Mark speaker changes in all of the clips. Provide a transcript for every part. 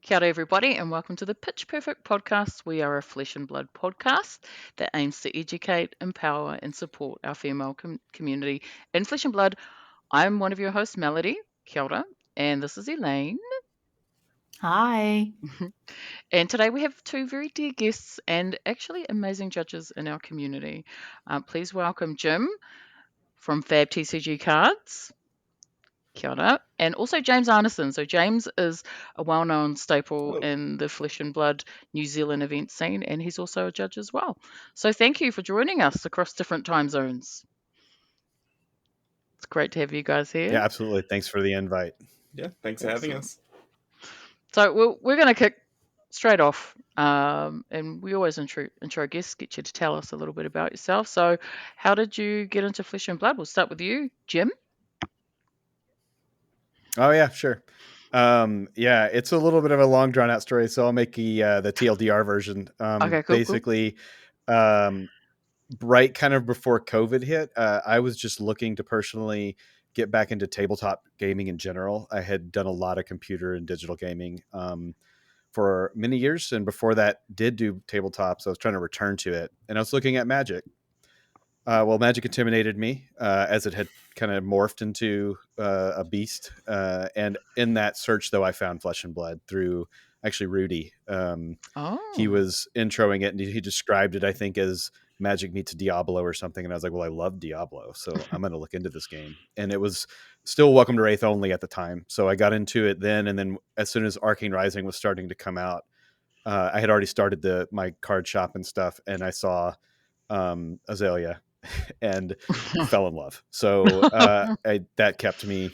Speaker 1: Kia ora, everybody, and welcome to the Pitch Perfect podcast. We are a flesh and blood podcast that aims to educate, empower, and support our female community in flesh and blood. I'm one of your hosts, Melody. Kia ora, and this is Elaine.
Speaker 2: Hi.
Speaker 1: And today we have two very dear guests and actually amazing judges in our community. Please welcome Jim from Fab TCG Cards. Kia ora. And also James Arneson. So James is a well-known staple
Speaker 3: Hello.
Speaker 1: in the flesh and blood New Zealand event scene, and he's also a judge as well. So thank you for joining us across different time zones. It's great to have you guys here.
Speaker 4: Yeah, absolutely. Thanks for the invite.
Speaker 3: Yeah, thanks for having
Speaker 1: Awesome.
Speaker 3: us.
Speaker 1: So we're going to kick straight off, and we always intro guests, get you to tell us a little bit about yourself. So how did you get into flesh and blood? We'll start with you, Jim.
Speaker 4: Oh yeah, sure. Yeah, it's a little bit of a long drawn out story, so I'll make the TLDR version.
Speaker 1: Okay, cool.
Speaker 4: Basically, um, right kind of before COVID hit, I was just looking to personally get back into tabletop gaming in general. I had done a lot of computer and digital gaming for many years, and before that, did do tabletops. I was trying to return to it, and I was looking at Magic. Well, Magic intimidated me as it had kind of morphed into a beast. And in that search, though, I found Flesh and Blood through actually Rudy. He
Speaker 1: Oh.
Speaker 4: was introing it, and he described it, I think, as Magic meets Diablo or something. And I was like, well, I love Diablo, so I'm going to look into this game. And it was still Welcome to Wraith only at the time. So I got into it then. And then as soon as Arcane Rising was starting to come out, I had already started my card shop and stuff. And I saw Azalea and fell in love. So that kept me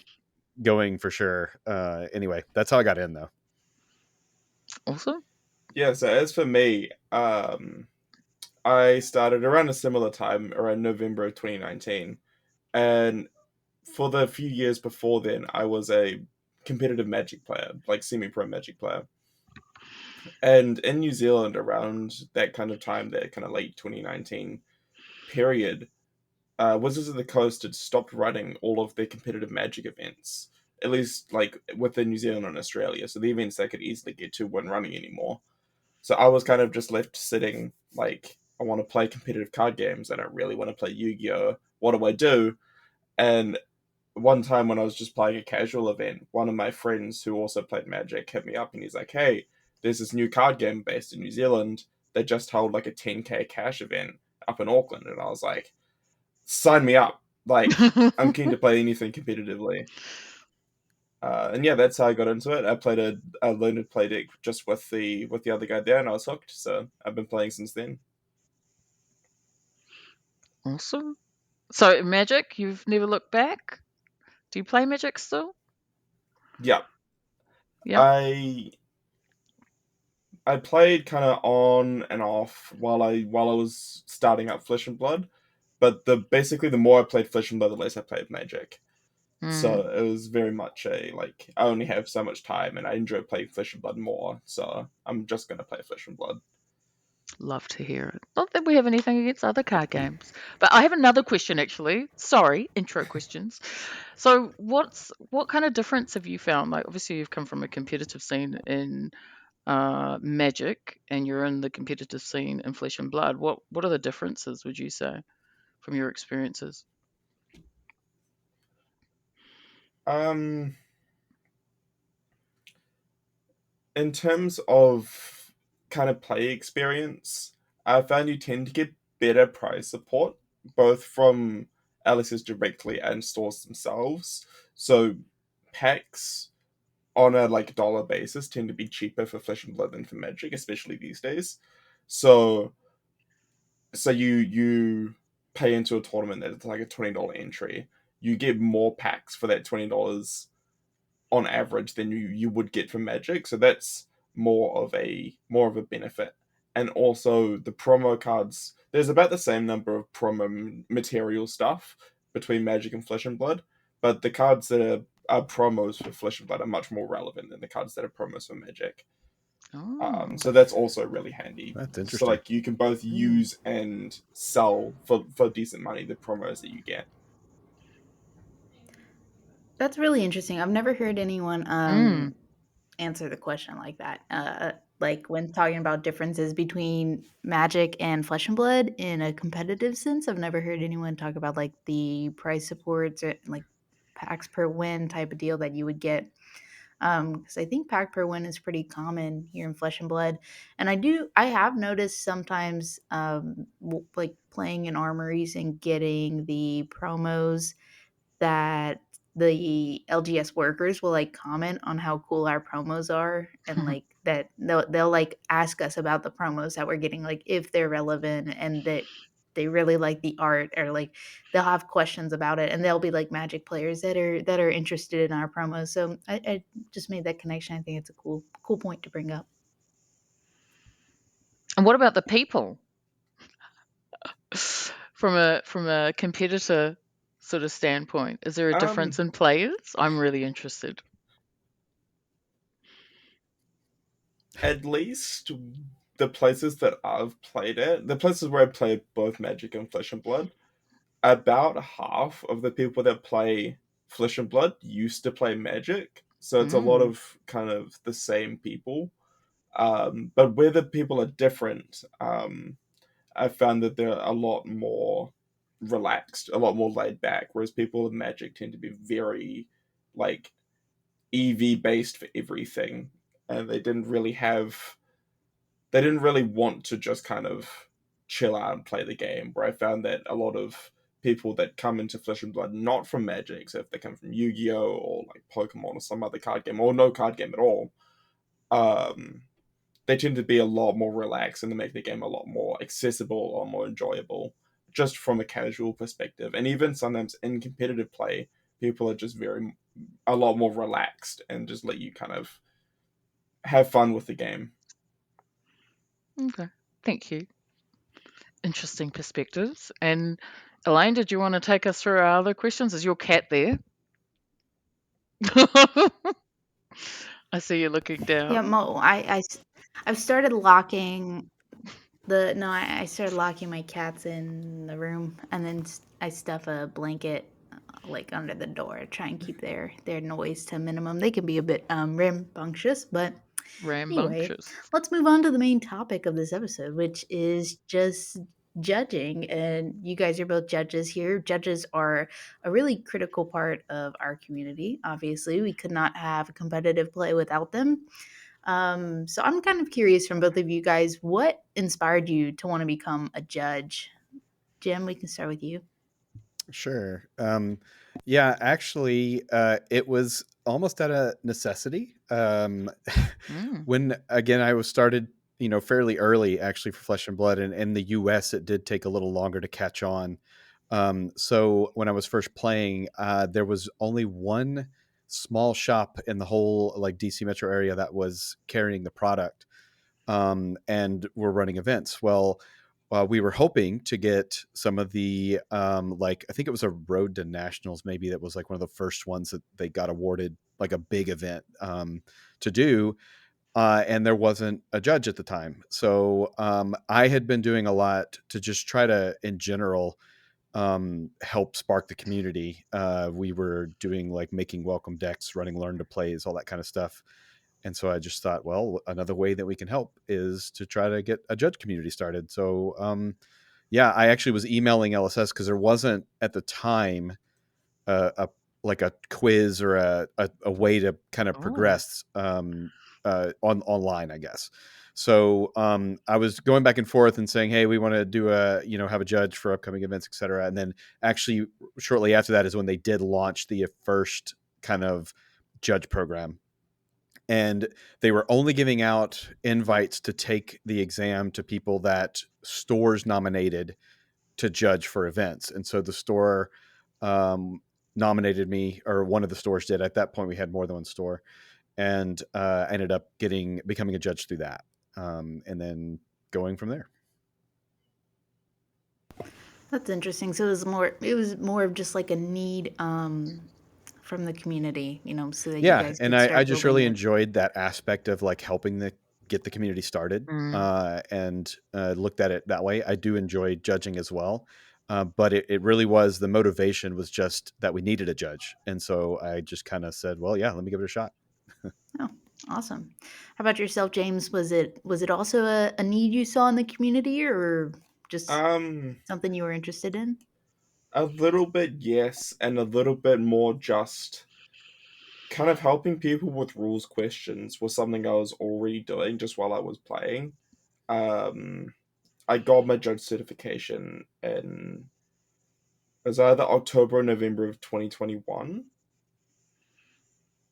Speaker 4: going for sure. Anyway, that's how I got in, though.
Speaker 1: Awesome.
Speaker 3: Yeah, so as for me, I started around a similar time, around November of 2019. And for the few years before then, I was a competitive Magic player, like semi-pro Magic player. And in New Zealand, around that kind of time, that kind of late 2019 period, Wizards of the Coast had stopped running all of their competitive Magic events, at least like within New Zealand and Australia. So the events they could easily get to weren't running anymore. So I was kind of just left sitting like, I want to play competitive card games. I don't really want to play Yu-Gi-Oh! What do I do? And one time when I was just playing a casual event, one of my friends who also played Magic hit me up and he's like, hey, there's this new card game based in New Zealand. They just held like a 10K cash event up in Auckland. And I was like, sign me up. Like, I'm keen to play anything competitively. And yeah, that's how I got into it. I learned to play deck just with the other guy there, and I was hooked. So I've been playing since then.
Speaker 1: Awesome. So Magic, you've never looked back? Do you play Magic still?
Speaker 3: Yeah,
Speaker 1: Yep.
Speaker 3: I played kind of on and off while I was starting up Flesh and Blood, but basically the more I played Flesh and Blood, the less I played Magic. So
Speaker 1: Mm,
Speaker 3: it was very much like I only have so much time, and I enjoy playing Flesh and Blood more. So I'm just gonna play Flesh and Blood.
Speaker 1: love to hear it. Not that we have anything against other card games, but I have another question actually. Sorry, intro questions. So what kind of difference have you found? Like obviously you've come from a competitive scene in Magic, and you're in the competitive scene in Flesh and Blood. What are the differences? Would you say from your experiences?
Speaker 3: Um, in terms of kind of play experience, I found you tend to get better price support, both from Alice's directly and stores themselves. So packs on a like dollar basis tend to be cheaper for Flesh and Blood than for Magic, especially these days. So you pay into a tournament that it's like a $20 entry. You get more packs for that $20 on average than you would get from Magic. So that's more of a benefit. And also the promo cards. There's about the same number of promo material stuff between Magic and Flesh and Blood, but the cards that are promos for Flesh and Blood are much more relevant than the cards that are promos for Magic.
Speaker 1: Oh,
Speaker 3: So that's also really handy.
Speaker 4: That's
Speaker 3: So
Speaker 4: interesting.
Speaker 3: like you can both use and sell for decent money the promos that you get.
Speaker 2: That's really interesting. I've never heard anyone
Speaker 1: mm.
Speaker 2: answer the question like that. Like when talking about differences between Magic and Flesh and Blood in a competitive sense, I've never heard anyone talk about like the price supports or like packs per win type of deal that you would get. Because I think pack per win is pretty common here in Flesh and Blood, and I have noticed sometimes like playing in armories and getting the promos that the LGS workers will like comment on how cool our promos are, and like that they'll like ask us about the promos that we're getting, like if they're relevant and that they really like the art, or like they'll have questions about it, and they'll be like Magic players that are interested in our promos. So I just made that connection. I think it's a cool point to bring up.
Speaker 1: And what about the people? From a competitor sort of standpoint, is there a difference
Speaker 3: Um,
Speaker 1: in players? I'm really interested.
Speaker 3: at least the places that I've played at, the places where I played both Magic and Flesh and Blood, about half of the people that play Flesh and Blood used to play Magic. So it's a lot
Speaker 1: Mm,
Speaker 3: of kind of the same people. But where the people are different, I found that they're a lot more relaxed, a lot more laid back, whereas people with Magic tend to be very like EV based for everything. And they didn't really want to just kind of chill out and play the game. Where I found that a lot of people that come into Flesh and Blood not from Magic, so if they come from Yu-Gi-Oh or like Pokemon or some other card game or no card game at all, um, they tend to be a lot more relaxed and they make the game a lot more accessible, a lot more enjoyable, just from a casual perspective. And even sometimes in competitive play, people are just a lot more relaxed and just let you kind of have fun with the game.
Speaker 1: okay. Thank you. Interesting perspectives. And Elaine, did you want to take us through our other questions? Is your cat there? I see you looking
Speaker 2: Yeah,
Speaker 1: down.
Speaker 2: Mo, I've started locking the no, I started locking my cats in the room, and then I stuff a blanket like under the door, try and keep their noise to a minimum. They can be a bit rambunctious, but anyway,
Speaker 1: Rambunctious.
Speaker 2: let's move on to the main topic of this episode, which is just judging. And you guys are both judges here. Judges are a really critical part of our community. Obviously, we could not have competitive play without them. So I'm kind of curious from both of you guys, what inspired you to want to become a judge? Jim, we can start with you.
Speaker 4: Sure. Yeah, actually, it was almost out of necessity.
Speaker 1: Mm,
Speaker 4: When again, I was started, fairly early actually for Flesh and Blood, and in the U.S. it did take a little longer to catch on. So when I was first playing, there was only one small shop in the whole like DC metro area that was carrying the product, and were running events. Well, we were hoping to get some of the like I think it was a Road to Nationals, maybe that was like one of the first ones that they got awarded, like a big event to do. And there wasn't a judge at the time, so I had been doing a lot to just try to, in general, help spark the community. We were doing like making welcome decks, running learn to plays, all that kind of stuff. And so I just thought, well, another way that we can help is to try to get a judge community started. So, yeah, I actually was emailing LSS because there wasn't at the time a like a quiz or a way to kind of
Speaker 1: oh,
Speaker 4: progress online, I guess. So I was going back and forth and saying, hey, we want to do have a judge for upcoming events, et cetera. And then actually shortly after that is when they did launch the first kind of judge program, and they were only giving out invites to take the exam to people that stores nominated to judge for events. And so the store nominated me, or one of the stores did. At that point we had more than one store, and ended up becoming a judge through that, and then going from there.
Speaker 2: That's interesting. So it was more of just like a need from the community, so that you
Speaker 4: Yeah,
Speaker 2: guys
Speaker 4: and
Speaker 2: could
Speaker 4: I
Speaker 2: start
Speaker 4: just
Speaker 2: building
Speaker 4: really
Speaker 2: it.
Speaker 4: enjoyed that aspect of like helping get the community started,
Speaker 1: mm,
Speaker 4: and looked at it that way. I do enjoy judging as well, but it really was, the motivation was just that we needed a judge, and so I just kind of said, well, yeah, let me give it a shot.
Speaker 2: Oh, Awesome. How about yourself, James? Was it also a need you saw in the community, or just
Speaker 3: Um,
Speaker 2: something you were interested in?
Speaker 3: a little bit yes, and a little bit more just kind of helping people with rules questions was something I was already doing just while I was playing. Um, I got my judge certification in it was either October or November of 2021.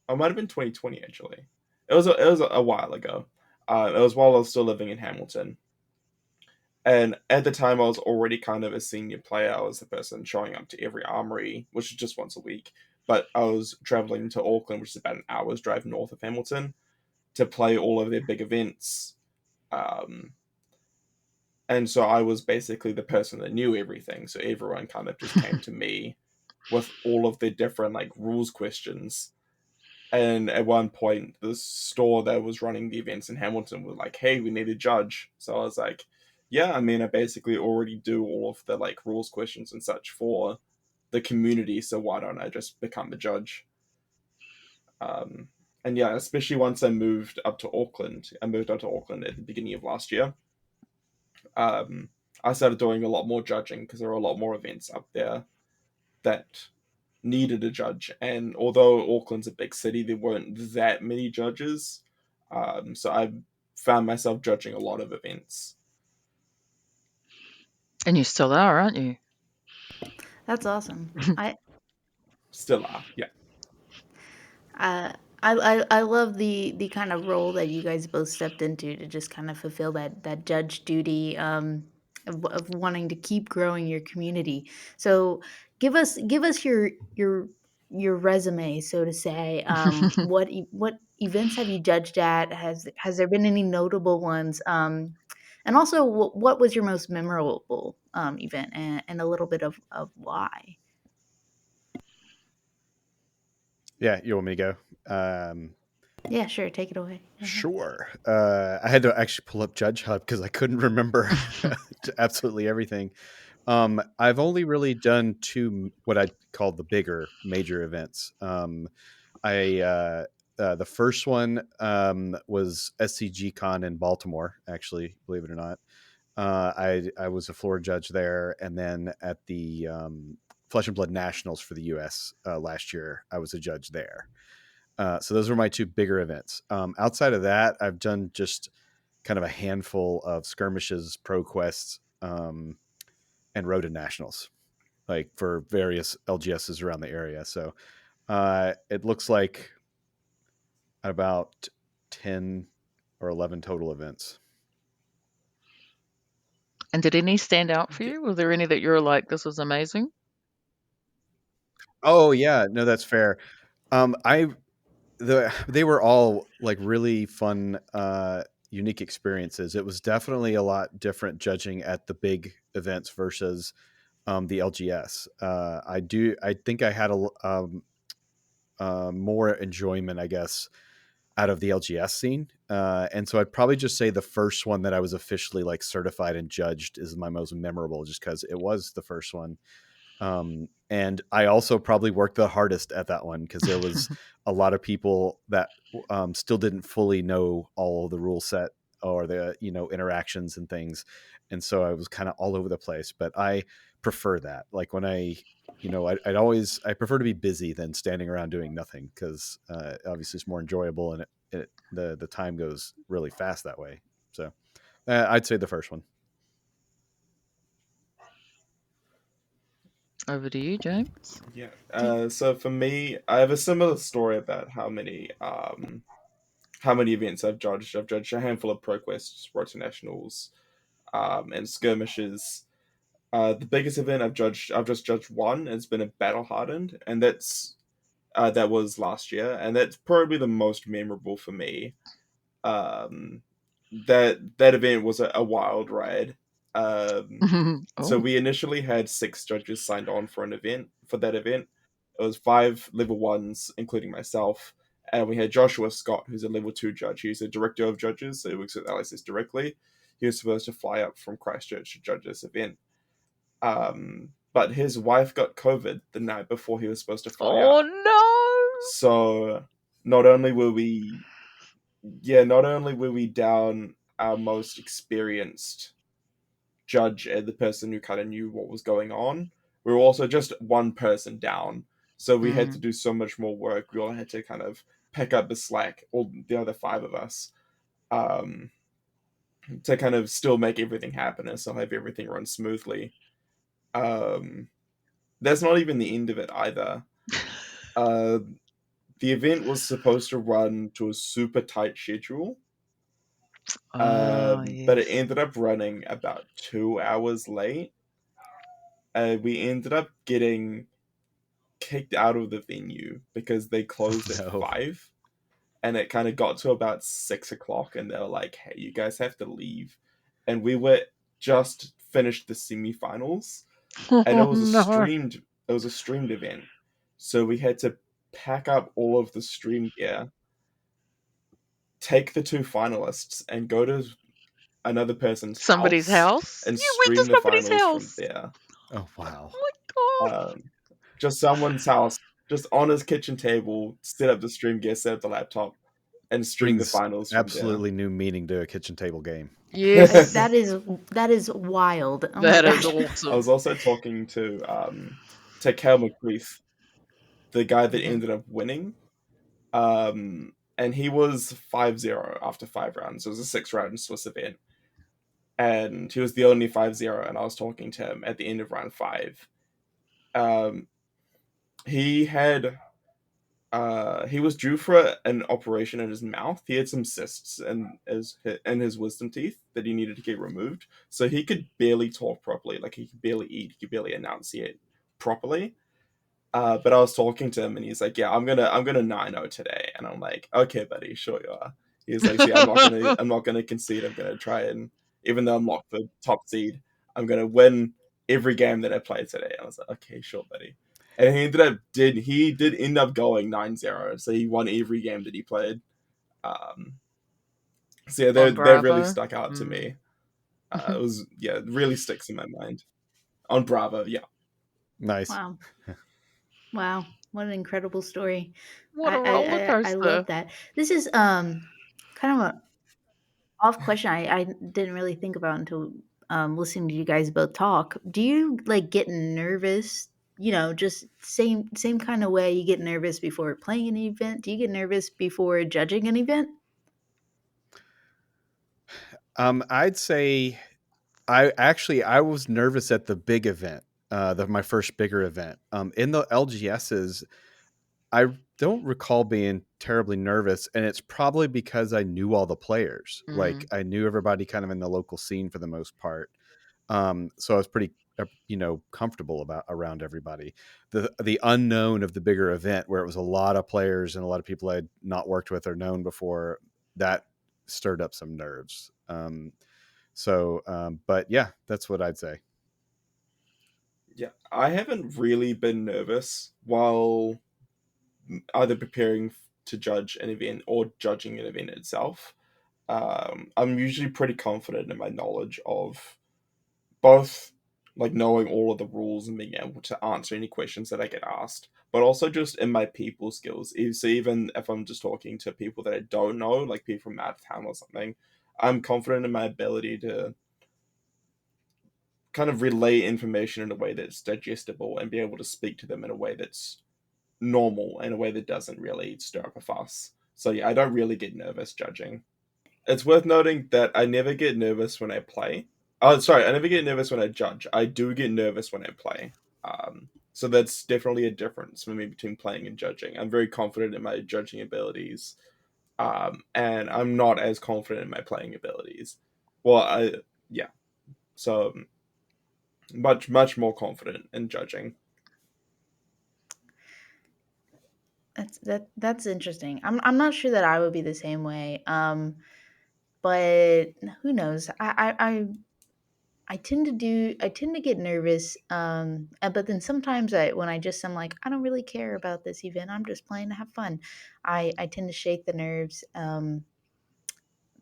Speaker 3: It might have been 2020 actually. It was a while ago. It was while I was still living in Hamilton. And at the time, I was already kind of a senior player. I was the person showing up to every armory, which is just once a week. But I was traveling to Auckland, which is about an hour's drive north of Hamilton, to play all of their big events. Um, and so I was basically the person that knew everything. So everyone kind of just came to me with all of their different like rules questions. And at one point, the store that was running the events in Hamilton was like, "Hey, we need a judge." So I was like, "Yeah, I mean, I basically already do all of the like rules questions and such for the community. So why don't I just become the judge?" Um, and yeah, especially once I moved up to Auckland. I moved up to Auckland at the beginning of last year. Um, I started doing a lot more judging because there were a lot more events up there that needed a judge. And although Auckland's a big city, there weren't that many judges. So I found myself judging a lot of events.
Speaker 1: And you still are, aren't you?
Speaker 2: That's awesome.
Speaker 3: Still are, yeah.
Speaker 2: Uh, I love the kind of role that you guys both stepped into to just kind of fulfill that judge duty, of wanting to keep growing your community. So give us your resume, so to say. What events have you judged at? Has there been any notable ones? And also, what was your most memorable event, and a little bit of why?
Speaker 4: Yeah, you want me to go?
Speaker 2: Yeah, sure. Take it away. Go ahead.
Speaker 4: Sure. I had to actually pull up Judge Hub because I couldn't remember absolutely everything. I've only really done two what I call the bigger major events. I The first one was SCG Con in Baltimore, actually, believe it or not. I was a floor judge there, and then at the Flesh and Blood Nationals for the U.S. Last year, I was a judge there. So those were my two bigger events. Outside of that, I've done just kind of a handful of skirmishes, pro quests, and road to nationals, like for various LGSs around the area. So it looks like about 10 or 11 total events.
Speaker 1: And did any stand out for
Speaker 3: Yeah.
Speaker 1: you? Were there any that you were like, "This was amazing"?
Speaker 4: Oh yeah, no, that's fair. I they were all like really fun, unique experiences. It was definitely a lot different judging at the big events versus the LGS. I think I had more enjoyment, I guess, out of the LGS scene. And so I'd probably just say the first one that I was officially like certified and judged is my most memorable, just because it was the first one. And I also probably worked the hardest at that one because there was a lot of people that still didn't fully know all of the rule set or the interactions and things, and so I was kind of all over the place. But I prefer that. Like when I prefer to be busy than standing around doing nothing because obviously it's more enjoyable and the time goes really fast that way. So I'd say the first one.
Speaker 1: Over to you, James.
Speaker 3: Yeah.
Speaker 2: Do
Speaker 3: So for me, I have a similar story about how many events I've judged. I've judged a handful of pro quests, road to nationals, and skirmishes. The biggest event I've just judged one. It's been a battle hardened, and that was last year, and that's probably the most memorable for me. Um, that event was a wild ride. So
Speaker 1: Oh,
Speaker 3: we initially had 6 judges signed on for an event for that event. It was 5 level 1s, including myself, and we had Joshua Scott, who's a level 2 judge. He's a director of judges, so he works with LSS directly. He was supposed to fly up from Christchurch to judge this event. But his wife got COVID the night before he was supposed to fly
Speaker 1: oh
Speaker 3: up.
Speaker 1: no!
Speaker 3: So not only were we yeah, not only were we down our most experienced judge and the person who kind of knew what was going on, we were also just one person down. So we had to
Speaker 1: Mm.
Speaker 3: do so much more work. We all had to kind of pick up the slack, all the other five of us, um, to kind of still make everything happen and still have everything run smoothly. Um, that's not even the end of it either. Uh, the event was supposed to run to a super tight schedule,
Speaker 1: Ah,
Speaker 3: but it
Speaker 1: yes.
Speaker 3: ended up running about 2 hours late. We ended up getting kicked out of the venue because they closed at
Speaker 4: No.
Speaker 3: 5, and it kind of got to about 6 o'clock, and they were like, "Hey, you guys have to leave," and we were just finished the semifinals, and it
Speaker 1: Oh
Speaker 3: was a
Speaker 1: no.
Speaker 3: streamed it was a streamed event, so we had to pack up all of the stream gear, take the two finalists, and go to another person's
Speaker 1: Somebody's
Speaker 3: house
Speaker 1: house?
Speaker 3: and
Speaker 1: You went to
Speaker 3: stream the
Speaker 1: somebody's
Speaker 3: finals from
Speaker 1: house.
Speaker 3: there.
Speaker 4: Oh wow.
Speaker 1: Oh my god.
Speaker 3: Um, just someone's house, just on his kitchen table, set up the stream gear, set up the laptop, and stream the
Speaker 4: Brings
Speaker 3: finals from there.
Speaker 4: absolutely new meaning to a kitchen table game.
Speaker 1: Yes,
Speaker 2: That is wild. Oh my
Speaker 1: that is
Speaker 2: gosh.
Speaker 3: I was
Speaker 1: awesome.
Speaker 3: also talking to Cal McCreath, the guy that
Speaker 1: Mhm.
Speaker 3: ended up winning. And he was 5-0 after 5 rounds. It was a 6 round Swiss event. And he was the only 5-0. And I was talking to him at the end of round 5. Um, he had he was due for an operation in his mouth. He had some cysts in his wisdom teeth that he needed to get removed. So he could barely talk properly. Like he could barely eat. He could barely enunciate properly. But I was talking to him, and he's like, "Yeah, I'm gonna 9-0 today," and I'm like, "Okay, buddy, sure you are." He's like, "See, I'm not gonna concede. I'm gonna try and, even though I'm locked for top seed, I'm gonna win every game that I play today." I was like, "Okay, sure, buddy." And he did end up going 9-0, so he won every game that he played. Um, so yeah,
Speaker 1: On
Speaker 3: that really
Speaker 1: Bravo.
Speaker 3: stuck out to
Speaker 1: Mm.
Speaker 3: me. It was, yeah, it really sticks in my mind. On Bravo, yeah.
Speaker 4: Nice.
Speaker 2: Wow. Wow. What an incredible story.
Speaker 1: What a roller
Speaker 2: I love
Speaker 1: coaster.
Speaker 2: that. This is kind of a off question I didn't really think about until listening to you guys both talk. Do you like get nervous? You know, just same kind of way you get nervous before playing an event. Do you get nervous before judging an event?
Speaker 4: I'd say I was nervous at the big event, my first bigger event. In the LGSs, I don't recall being terribly nervous, and it's probably because I knew all the players. Like
Speaker 1: Mm.
Speaker 4: I knew everybody kind of in the local scene for the most part. So I was pretty, comfortable about around everybody. The unknown of the bigger event, where it was a lot of players and a lot of people I'd not worked with or known before, that stirred up some nerves. But yeah, that's what I'd say.
Speaker 3: Yeah, I haven't really been nervous while either preparing to judge an event or judging an event itself. I'm usually pretty confident in my knowledge of both, like knowing all of the rules and being able to answer any questions that I get asked, but also just in my people skills. So even if I'm just talking to people that I don't know, like people from out of town or something, I'm confident in my ability to kind of relay information in a way that's digestible and be able to speak to them in a way that's normal, in a way that doesn't really stir up a fuss. So yeah, I don't really get nervous judging. It's worth noting that I never get nervous when I play. Oh, sorry, I never get nervous when I judge. I do get nervous when I play. So that's definitely a difference for me between playing and judging. I'm very confident in my judging abilities, and I'm not as confident in my playing abilities. Well, yeah, so much much more confident in judging.
Speaker 2: That's interesting. I'm not sure that I would be the same way. But who knows? I tend to get nervous. But then sometimes when I just am like I don't really care about this event. I'm just playing to have fun. I tend to shake the nerves.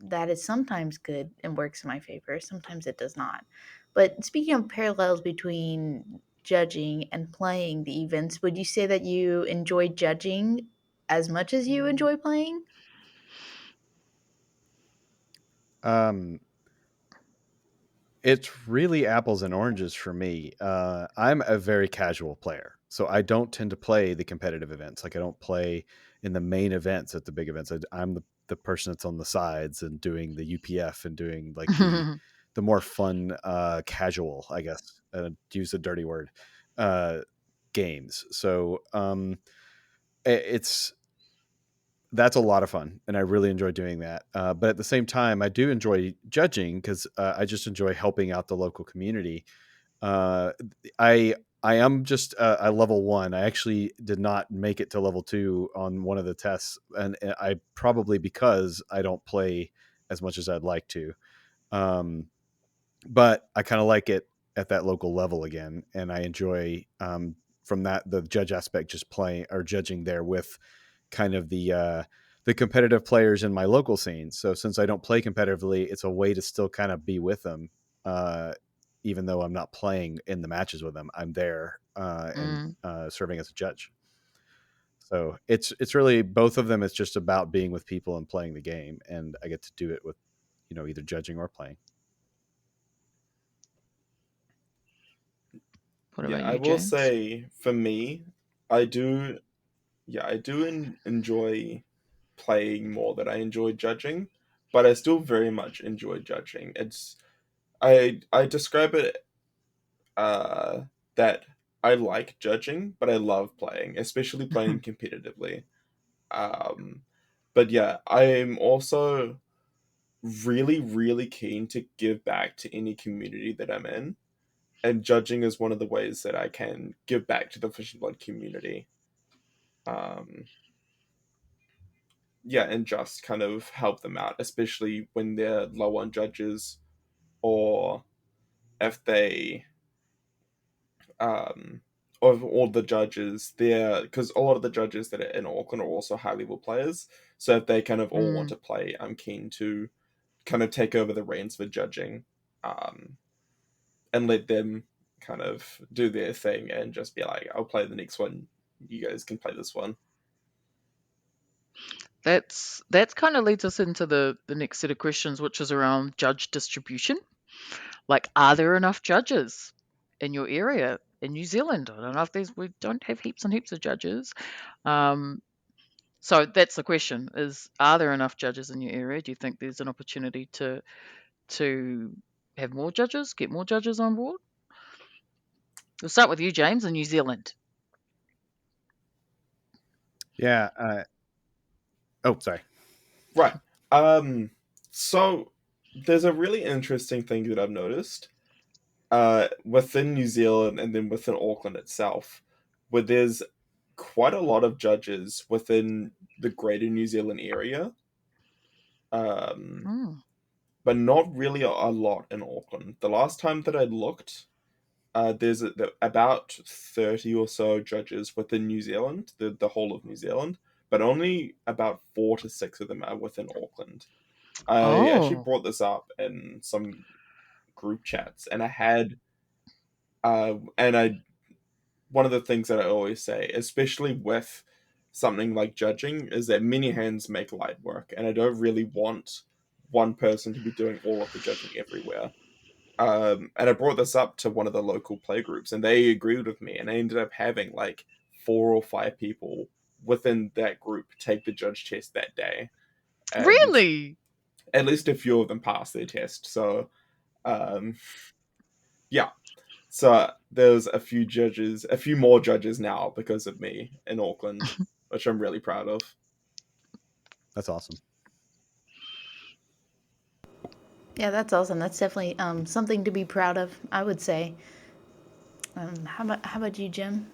Speaker 2: That is sometimes good and works in my favor. Sometimes it does not. But speaking of parallels between judging and playing the events, would you say that you enjoy judging as much as you enjoy playing?
Speaker 4: Um, it's really apples and oranges for me. I'm a very casual player, so I don't tend to play the competitive events. Like I don't play in the main events at the big events. I'm the person that's on the sides and doing the UPF and doing like the more fun, casual, I guess, to use a dirty word, uh, games. So it's that's a lot of fun, and I really enjoy doing that. But at the same time, I do enjoy judging because I just enjoy helping out the local community. Uh, I I am just a level one. I actually did not make it to level two on one of the tests, and I probably because I don't play as much as I'd like to. Um, but I kind of like it at that local level again, and I enjoy from that the judge aspect, just playing or judging there with kind of the competitive players in my local scene. So since I don't play competitively, it's a way to still kind of be with them, uh, even though I'm not playing in the matches with them. I'm there and
Speaker 1: Mm.
Speaker 4: serving as a judge. So it's really both of them. It's just about being with people and playing the game, and I get to do it with either judging or playing.
Speaker 1: What
Speaker 3: Yeah,
Speaker 1: about
Speaker 3: I
Speaker 1: you,
Speaker 3: will
Speaker 1: James?
Speaker 3: say for me, I do. Yeah, I do enjoy playing more than I enjoy judging, but I still very much enjoy judging. I describe it that I like judging, but I love playing, especially playing competitively. Um, but yeah, I'm also really, really keen to give back to any community that I'm in, and judging is one of the ways that I can give back to the Fish and Blood community. Um, yeah, and just kind of help them out, especially when they're low on judges, or if they um of all the judges there, because a lot of the judges that are in Auckland are also high level players. So if they kind of all want
Speaker 1: Mm.
Speaker 3: to play, I'm keen to kind of take over the reins for judging, um, and let them kind of do their thing and just be like, I'll play the next one. You guys can play this one.
Speaker 1: That's kind of leads us into the next set of questions, which is around judge distribution. Like, are there enough judges in your area in New Zealand? I don't know if there's we don't have heaps and heaps of judges. Um, so that's the question: is are there enough judges in your area? Do you think there's an opportunity to have more judges, get more judges on board? We'll start with you, James, in New Zealand.
Speaker 4: Yeah. Oh, sorry.
Speaker 3: Right. Um, so there's a really interesting thing that I've noticed within New Zealand and then within Auckland itself, where there's quite a lot of judges within the greater New Zealand area, um,
Speaker 1: Mm,
Speaker 3: but not really a lot in Auckland. The last time that I looked, about 30 or so judges within New Zealand, the whole of New Zealand, but only about 4 to 6 of them are within Auckland. I actually
Speaker 1: oh,
Speaker 3: brought this up in some group chats, and I one of the things that I always say, especially with something like judging, is that many hands make light work, and I don't really want one person to be doing all of the judging everywhere. And I brought this up to one of the local play groups, and they agreed with me, and I ended up having like 4 or 5 people within that group take the judge test that day, and
Speaker 1: really?
Speaker 3: at least a few of them passed their test. So, um, yeah, so there's a few more judges now because of me in Auckland, which I'm really proud of.
Speaker 4: That's awesome.
Speaker 2: Yeah, that's awesome. That's definitely something to be proud of, I would say. How about you, Jim?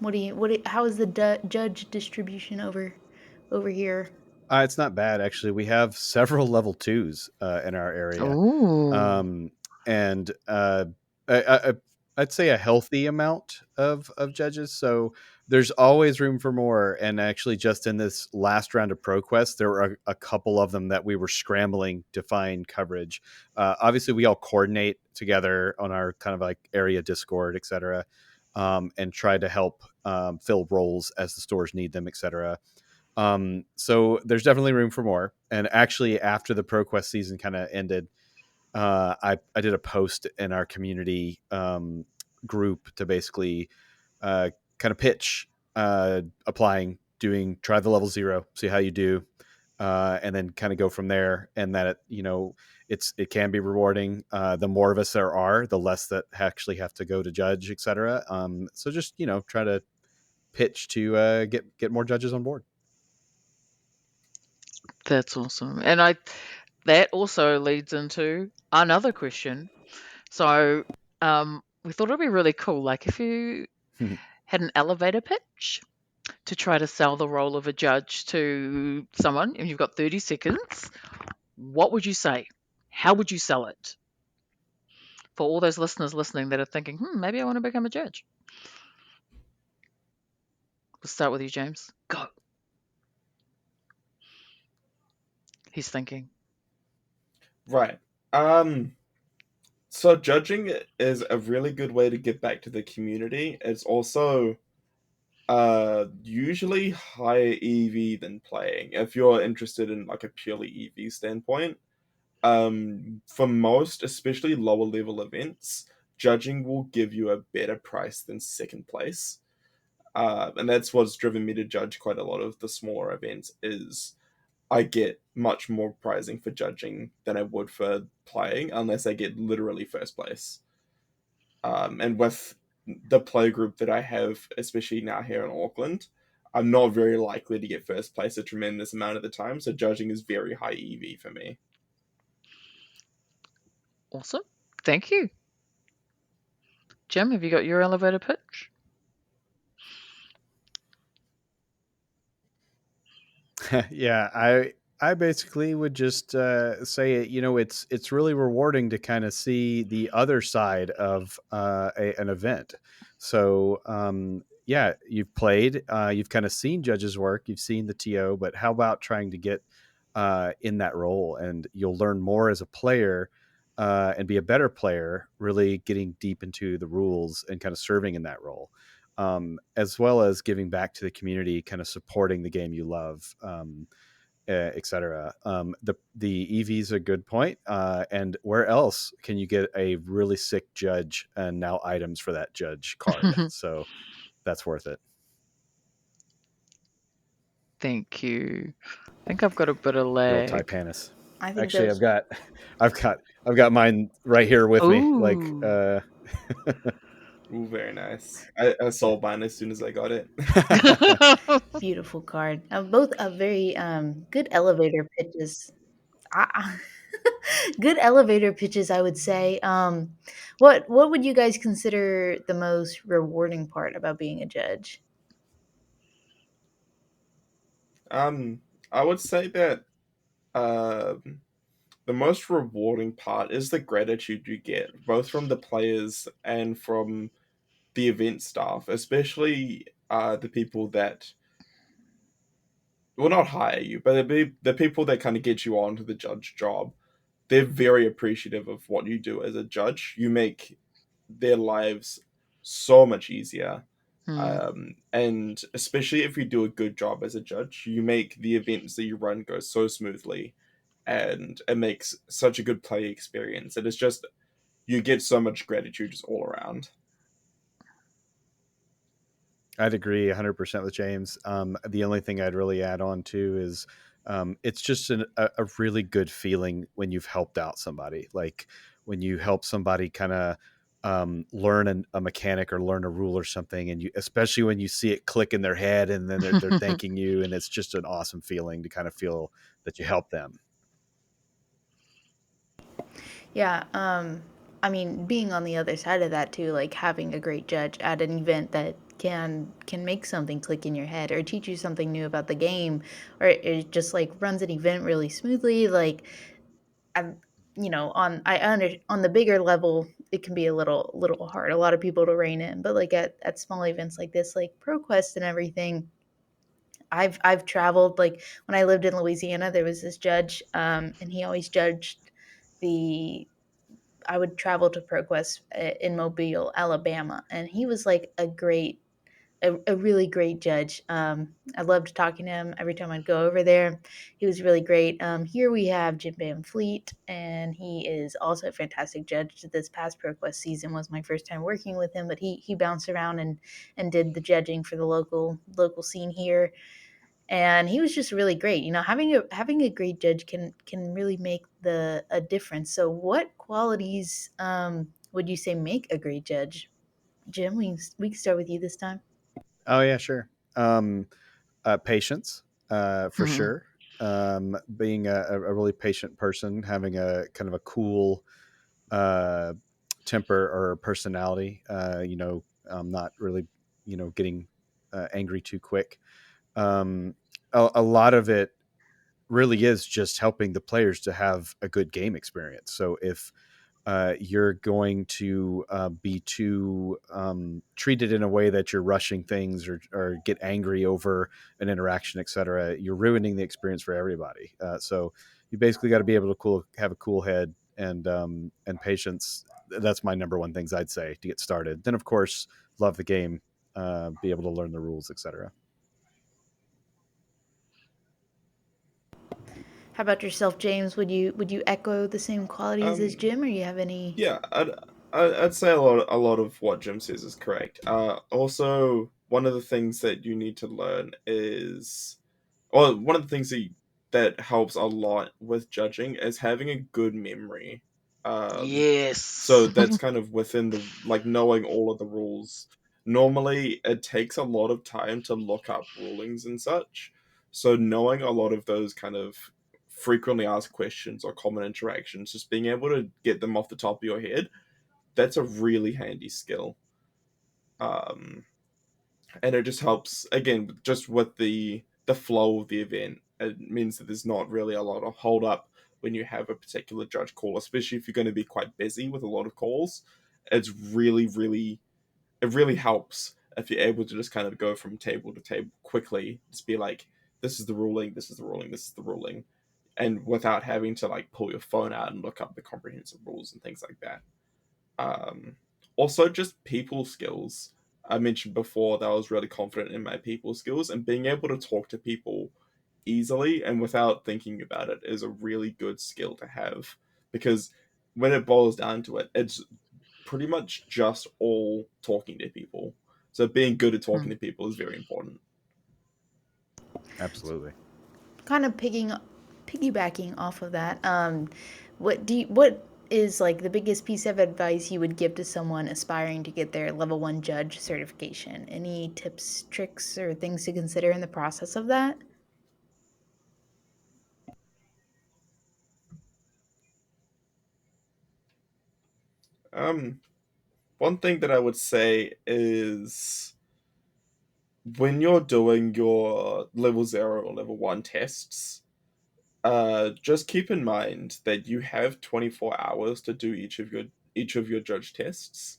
Speaker 2: How is the judge distribution over here?
Speaker 4: It's not bad actually. We have several level twos in our area,
Speaker 1: Oh.
Speaker 4: um, and I'd say a healthy amount of judges. So there's always room for more. And actually, just in this last round of ProQuest, there were a couple of them that we were scrambling to find coverage. Obviously, we all coordinate together on our kind of like area Discord, etc., and try to help fill roles as the stores need them, etc. So there's definitely room for more. And actually, after the ProQuest season kind of ended, I did a post in our community group to basically kind of pitch applying, doing try the level 0, see how you do, and then kind of go from there. And that it can be rewarding. The more of us there are, the less that actually have to go to judge, etc. So just try to pitch to get more judges on board.
Speaker 1: That's awesome. And that also leads into another question. So, we thought it'd be really cool, like if you had an elevator pitch to try to sell the role of a judge to someone, and you've got 30 seconds, what would you say? How would you sell it? For all those listeners listening that are thinking, maybe I want to become a judge. We'll start with you, James. Go. He's thinking.
Speaker 3: Right. Um. So judging is a really good way to give back to the community. It's also usually higher EV than playing. If you're interested in like a purely EV standpoint, for most, especially lower level events, judging will give you a better price than second place. And that's what's driven me to judge quite a lot of the smaller events. Is I get much more prizing for judging than I would for playing, unless I get literally first place. And with the play group that I have, especially now here in Auckland, I'm not very likely to get first place a tremendous amount of the time. So judging is very high EV for me.
Speaker 1: Awesome. Thank you. Jim, have you got your elevator pitch?
Speaker 4: Yeah, I basically would just say it's really rewarding to kind of see the other side of an event. So yeah, you've played, you've kind of seen judges work, you've seen the TO, but how about trying to get in that role, and you'll learn more as a player. And be a better player, really getting deep into the rules and kind of serving in that role, as well as giving back to the community, kind of supporting the game you love, etc. The EV is a good point. And where else can you get a really sick judge and now items for that judge card? So that's worth it.
Speaker 1: Thank you. I think I've got a bit of
Speaker 4: Good old
Speaker 1: lag.
Speaker 4: Typanis.
Speaker 2: I think
Speaker 4: Actually,
Speaker 2: those.
Speaker 4: I've got mine right here with me. Like,
Speaker 1: Ooh.
Speaker 3: Ooh, very nice. I sold mine as soon as I got it.
Speaker 2: Beautiful card. Both very good elevator pitches. Good elevator pitches, I would say. What would you guys consider the most rewarding part about being a judge?
Speaker 3: um, I would say that the most rewarding part is the gratitude you get, both from the players and from the event staff, especially the people that will not hire you, but the people that kind of get you onto the judge job. They're very appreciative of what you do as a judge. You make their lives so much easier.
Speaker 1: Hmm.
Speaker 3: And especially if you do a good job as a judge, you make the events that you run go so smoothly, and it makes such a good play experience. It is just, you get so much gratitude just all around.
Speaker 4: I'd agree 100% with James. The only thing I'd really add on to is it's just a really good feeling when you've helped out somebody. Like when you help somebody kind of learn a mechanic or learn a rule or something, and you, especially when you see it click in their head, and then they're thanking you, and it's just an awesome feeling to kind of feel that you helped them.
Speaker 2: Yeah, I mean, being on the other side of that too, like having a great judge at an event that can make something click in your head or teach you something new about the game, or it just like runs an event really smoothly. Like I'm, on the bigger level, it can be a little hard. A lot of people to rein in, but like at small events like this, like ProQuest and everything. I've traveled, like when I lived in Louisiana, there was this judge, and he always judged the I would travel to ProQuest in Mobile, Alabama, and he was like a great a really great judge. I loved talking to him every time I'd go over there. He was really great. Here we have Jim Van Fleet, and he is also a fantastic judge. This past ProQuest season was my first time working with him, but he bounced around and did the judging for the local scene here, and he was just really great. You know, having a great judge can really make the a difference. So, what qualities would you say make a great judge? Jim, we can start with you this time.
Speaker 4: Oh yeah, sure. Patience, for
Speaker 1: Mhm.
Speaker 4: sure. Being a really patient person, having a kind of a cool uh, temper or personality. Not really, getting angry too quick. A lot of it really is just helping the players to have a good game experience. So if you're going to be too treated in a way that you're rushing things or get angry over an interaction, etc., you're ruining the experience for everybody. So you basically got to be able to have a cool head and patience. That's my number one things I'd say to get started. Then, of course, love the game, be able to learn the rules, etc.
Speaker 2: How about yourself, James? Would you echo the same qualities as
Speaker 3: Um,
Speaker 2: Jim, or you have any?
Speaker 3: yeah, I'd say a lot of what Jim says is correct. Also, one of the things that you need to learn is, or one of the things that helps a lot with judging is having a good memory. Um,
Speaker 1: Yes.
Speaker 3: so that's kind of within the, like, knowing all of the rules. Normally, it takes a lot of time to look up rulings and such. So knowing a lot of those kind of frequently asked questions or common interactions, just being able to get them off the top of your head, that's a really handy skill. Um, and it just helps again just with the flow of the event. It means that there's not really a lot of hold up when you have a particular judge call, especially if you're going to be quite busy with a lot of calls. It's really, it really helps if you're able to just kind of go from table to table quickly, just be like, this is the ruling, this is the ruling, this is the ruling, and without having to like pull your phone out and look up the comprehensive rules and things like that. um, Also, just people skills. I mentioned before that I was really confident in my people skills, and being able to talk to people easily and without thinking about it is a really good skill to have, because when it boils down to it, it's pretty much just all talking to people. So being good at talking
Speaker 1: Mm.
Speaker 3: to people is very important.
Speaker 4: Absolutely.
Speaker 2: Kind of piggybacking off of that, what is like the biggest piece of advice you would give to someone aspiring to get their level 1 judge certification? Any tips, tricks, or things to consider in the process of that?
Speaker 3: Um, One thing that I would say is when you're doing your level 0 or level 1 tests, just keep in mind that you have 24 hours to do each of your judge tests,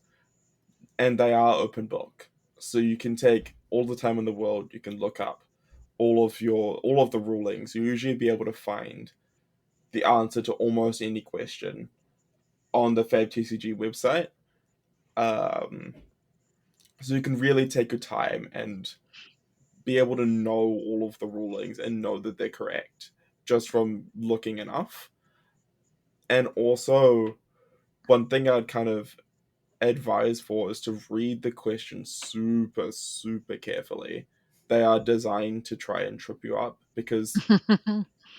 Speaker 3: and they are open book. So you can take all the time in the world. You can look up all of the rulings. You usually be able to find the answer to almost any question on the FabTCG website. Um, so you can really take your time and be able to know all of the rulings and know that they're correct just from looking enough. And also, one thing I'd kind of advise for is to read the questions super, super carefully. They are designed to try and trip you up, because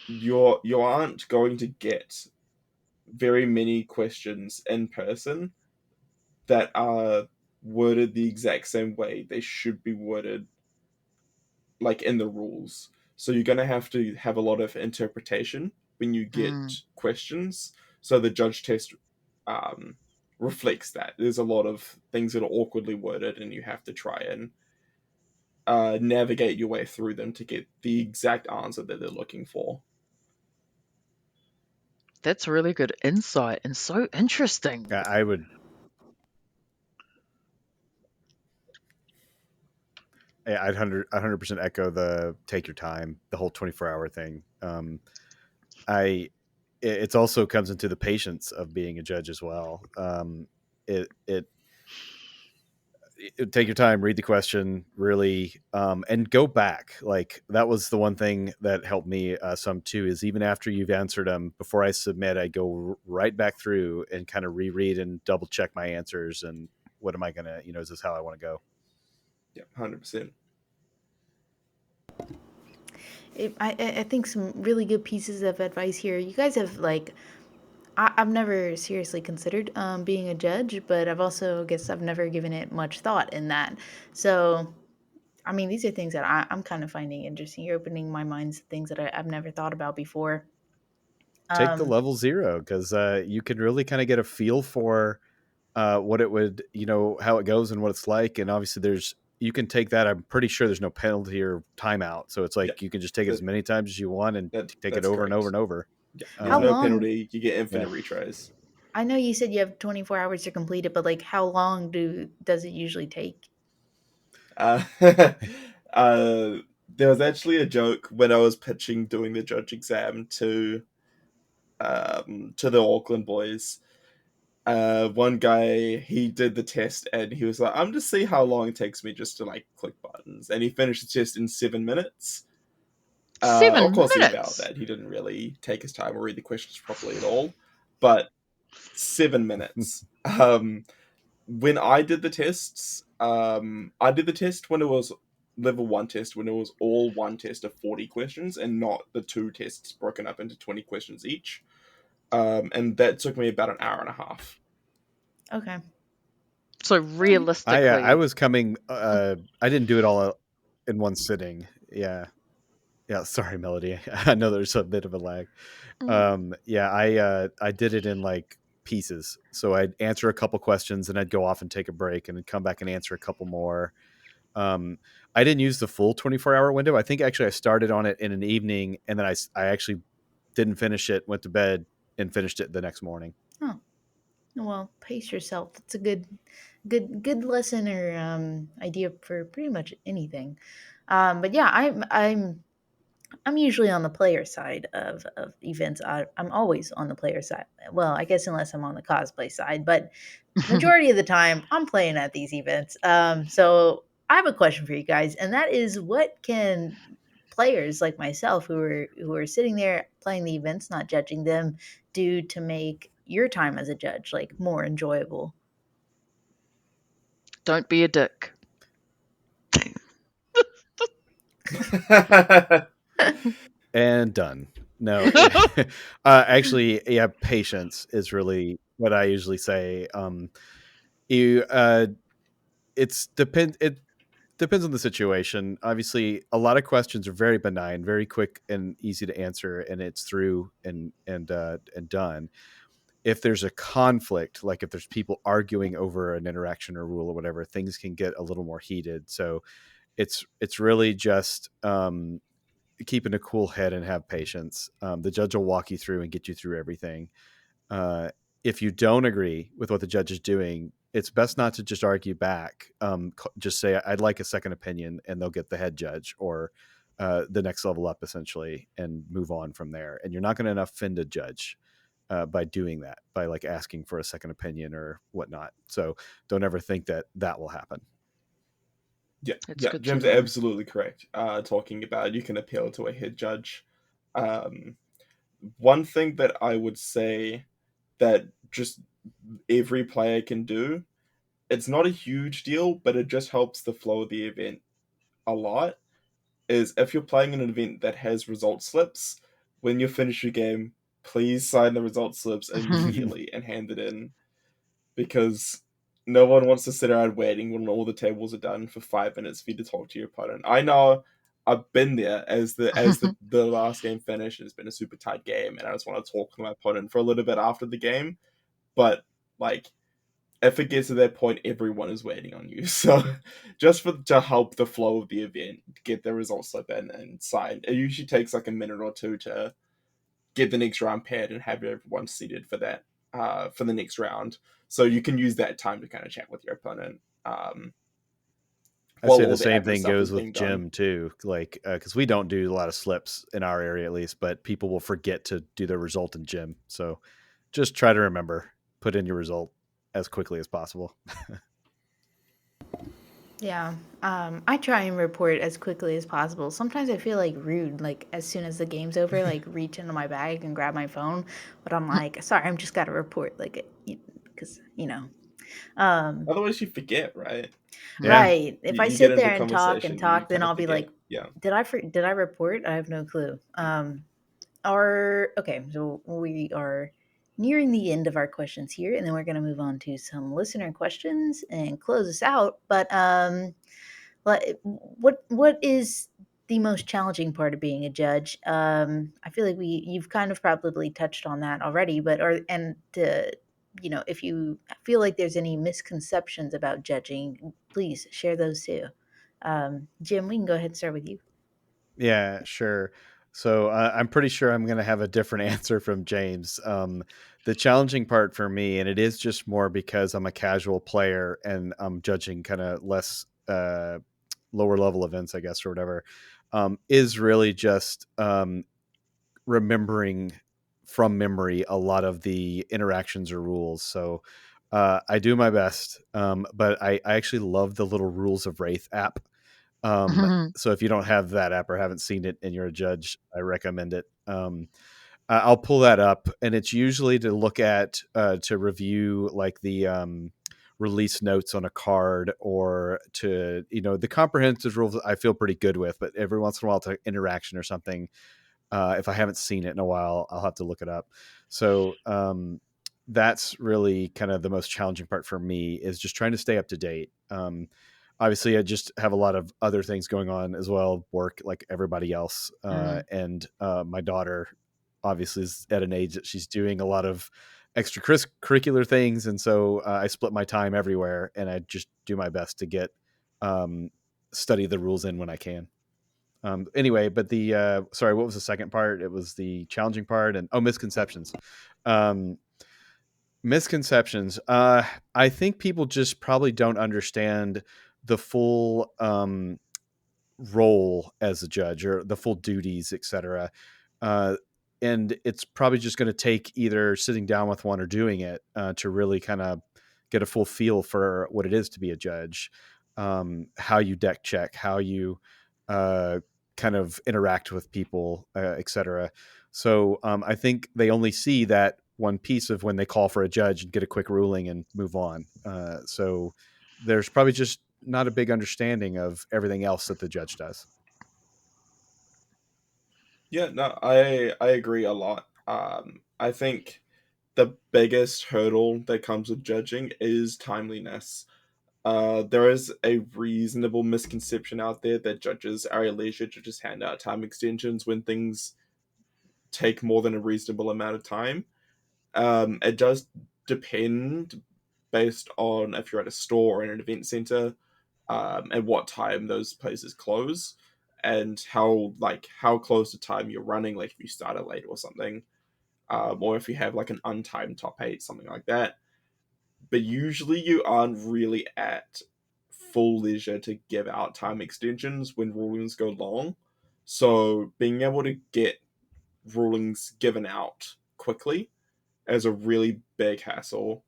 Speaker 3: you aren't going to get very many questions in person that are worded the exact same way they should be worded, like in the rules. So you're going to have a lot of interpretation when you
Speaker 1: Mm.
Speaker 3: get questions. So the judge test um, reflects that. There's a lot of things that are awkwardly worded, and you have to try and navigate your way through them to get the exact answer that they're looking for.
Speaker 1: That's really good insight and so interesting.
Speaker 4: I would I'd 100% echo the take your time, the whole 24-hour thing. I It's also comes into the patience of being a judge as well. It take your time, read the question really, and go back. Like that was the one thing that helped me some too. Is even after you've answered them, before I submit, I go right back through and kind of reread and double check my answers and what am I gonna, is this how I want to go?
Speaker 3: Yeah, 100%.
Speaker 2: I think some really good pieces of advice here. You guys have like I've never seriously considered being a judge, but I've also guess I've never given it much thought in that. So I mean, these are things that I'm kind of finding interesting. You're opening my mind to things that I've never thought about before.
Speaker 4: Take the
Speaker 2: Um,
Speaker 4: level 0 because you can really kind of get a feel for what it would, how it goes and what it's like. And obviously, you can take that. I'm pretty sure there's no penalty or timeout, so it's
Speaker 3: Yeah,
Speaker 4: like you can just take it as
Speaker 3: that,
Speaker 4: many times as you want and take it
Speaker 3: that's
Speaker 4: over and over
Speaker 3: correct.
Speaker 4: and over.
Speaker 3: Yeah, there's
Speaker 2: how
Speaker 3: no
Speaker 4: Um,
Speaker 2: long?
Speaker 3: penalty. You get
Speaker 4: yeah,
Speaker 3: infinite retries.
Speaker 2: I know you said you have 24 hours to complete it, but like, how long does it usually take?
Speaker 3: Uh, uh, there was actually a joke when I was pitching doing the judge exam to the Auckland boys. One guy, he did the test and he was like, "I'm just see how long it takes me just to like click buttons," and he finished the test in 7 minutes. Of
Speaker 1: Seven
Speaker 3: course, he failed
Speaker 1: minutes.
Speaker 3: that. He didn't really take his time or read the questions properly at all. But 7 minutes. When I did the tests, I did the test when it was level one test when it was all one test of 40 questions and not the two tests broken up into 20 questions each. And that took me about an hour and a half.
Speaker 2: Okay.
Speaker 1: So
Speaker 2: All right.
Speaker 4: I
Speaker 1: realistically,
Speaker 4: was coming. I didn't do it all in one sitting. Yeah, yeah. Sorry, Melody. I know there's a bit of a lag.
Speaker 1: mm,
Speaker 4: Yeah, I did it in like pieces. So I'd answer a couple questions and I'd go off and take a break and then come back and answer a couple more. Um, I didn't use the full 24-hour window. I think actually I started on it in an evening and then I actually didn't finish it, went to bed and finished it the next morning.
Speaker 2: Oh, well, pace yourself. That's a good lesson or idea for pretty much anything. But yeah, I'm usually on the player side of events. I'm always on the player side. Well, I guess unless I'm on the cosplay side, but majority of the time I'm playing at these events. So I have a question for you guys, and that is, what can players like myself who are sitting there playing the events, not judging them, do to make your time as a judge like more enjoyable?
Speaker 1: don't be a dick.
Speaker 4: And done. No, actually, yeah, patience is really what I usually say. You, it depends on the situation. Obviously, a lot of questions are very benign, very quick and easy to answer, and it's through and done. If there's a conflict, like if there's people arguing over an interaction or rule or whatever, things can get a little more heated. So it's really just keeping a cool head and have patience. The judge will walk you through and get you through everything. Uh, if you don't agree with what the judge is doing, it's best not to just argue back. Just say, "I'd like a second opinion," and they'll get the head judge or the next level up, essentially, and move on from there. And you're not going to offend a judge by doing that, by like asking for a second opinion or whatnot. So don't ever think that that will happen.
Speaker 3: Yeah,
Speaker 1: It's
Speaker 3: yeah,
Speaker 1: good to
Speaker 3: Jim's
Speaker 1: know.
Speaker 3: absolutely correct. Talking about you can appeal to a head judge. Um, One thing that I would say that just every player can do, it's not a huge deal, but it just helps the flow of the event a lot, is if you're playing in an event that has result slips, when you finish your game, please sign the result slips immediately and hand it in, because no one wants to sit around waiting when all the tables are done for 5 minutes for you to talk to your opponent. I know I've been there as the last game finished. It's been a super tight game, and I just want to talk to my opponent for a little bit after the game. But like, if it gets to that point, everyone is waiting on you. So just for to help the flow of the event, get the results slip in and sign. It usually takes like a minute or two to get the next round paired and have everyone seated for that for the next round. So you can use that time to kind of chat with your opponent
Speaker 4: I
Speaker 3: while
Speaker 4: say the
Speaker 3: all the
Speaker 4: same
Speaker 3: admin
Speaker 4: thing
Speaker 3: stuff
Speaker 4: goes
Speaker 3: is
Speaker 4: with
Speaker 3: being done.
Speaker 4: Jim too, like because we don't do a lot of slips in our area at least, but people will forget to do their result in Jim. So just try to remember, put in your result as quickly as possible.
Speaker 2: Yeah. I try and report as quickly as possible. Sometimes I feel like rude, like as soon as the game's over, like reach into my bag and grab my phone. But I'm like, sorry, I'm just gotta report, like, because um,
Speaker 3: Otherwise, you forget, right?
Speaker 4: Yeah.
Speaker 2: right. If I
Speaker 3: You get
Speaker 2: sit
Speaker 3: into a
Speaker 2: there and talk and
Speaker 3: conversation, you
Speaker 2: talk, then
Speaker 3: kind of
Speaker 2: I'll be
Speaker 3: forget.
Speaker 2: like,
Speaker 3: Yeah.
Speaker 2: did I report? I have no clue. Our okay, so we are nearing the end of our questions here, and then we're gonna move on to some listener questions and close us out. But what is the most challenging part of being a judge? I feel like you've kind of probably touched on that already, but if you feel like there's any misconceptions about judging, please share those too. Jim, we can go ahead and start with you.
Speaker 4: Yeah, sure. So I'm pretty sure I'm going to have a different answer from James. The challenging part for me, and it is just more because I'm a casual player and I'm judging kind of less lower level events, I guess, or whatever, is really just remembering from memory a lot of the interactions or rules. So I do my best, but I actually love the little Rules of Wraith app. So if you don't have that app or haven't seen it and you're a judge, I recommend it. I'll pull that up, and it's usually to look at to review like the release notes on a card, or to the comprehensive rules. I feel pretty good with, but every once in a while, to interaction or something, if I haven't seen it in a while, I'll have to look it up. So that's really kind of the most challenging part for me, is just trying to stay up to date. Obviously, I just have a lot of other things going on as well, work like everybody else, and my daughter obviously is at an age that she's doing a lot of extracurricular things, and so I split my time everywhere, and I just do my best to get um, study the rules in when I can. Anyway, but the sorry, what was the second part? It was the challenging part, and misconceptions. Um, misconceptions. I think people just probably don't understand the full role as a judge, or the full duties, etc. Uh, and it's probably just going to take either sitting down with one or doing it to really kind of get a full feel for what it is to be a judge, how you deck check, how you uh, kind of interact with people, etc. So I think they only see that one piece of when they call for a judge and get a quick ruling and move on. So there's probably just not a big understanding of everything else that the judge does.
Speaker 3: Yeah, no, I agree a lot. I think the biggest hurdle that comes with judging is timeliness. There is a reasonable misconception out there that judges are at leisure to just hand out time extensions when things take more than a reasonable amount of time. It does depend based on if you're at a store or in an event center, and what time those places close, and how close to time you're running. Like if you started late or something, or if you have like an untimed top eight, something like that. But usually you aren't really at full leisure to give out time extensions when rulings go long. So being able to get rulings given out quickly is a really big hassle.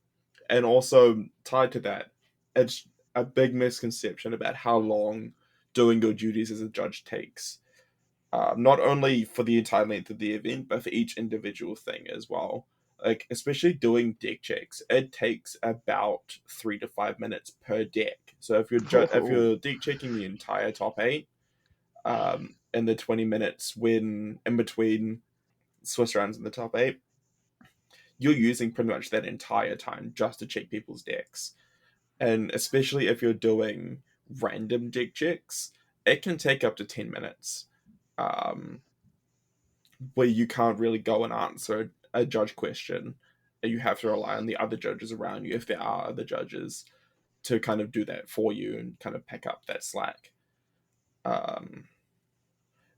Speaker 3: And also tied to that, it's a big misconception about how long doing your duties as a judge takes. Not only for the entire length of the event, but for each individual thing as well. Like especially doing deck checks, it takes about 3 to 5 minutes per deck. So if
Speaker 1: Oh.
Speaker 3: you're deck checking the entire top eight, in the 20 minutes when in between Swiss rounds in the top eight, you're using pretty much that entire time just to check people's decks. And especially if you're doing random deck checks, it can take up to 10 minutes. Um, where you can't really go and answer a judge question. You have to rely on the other judges around you, if there are other judges, to kind of do that for you and kind of pick up that slack. Um,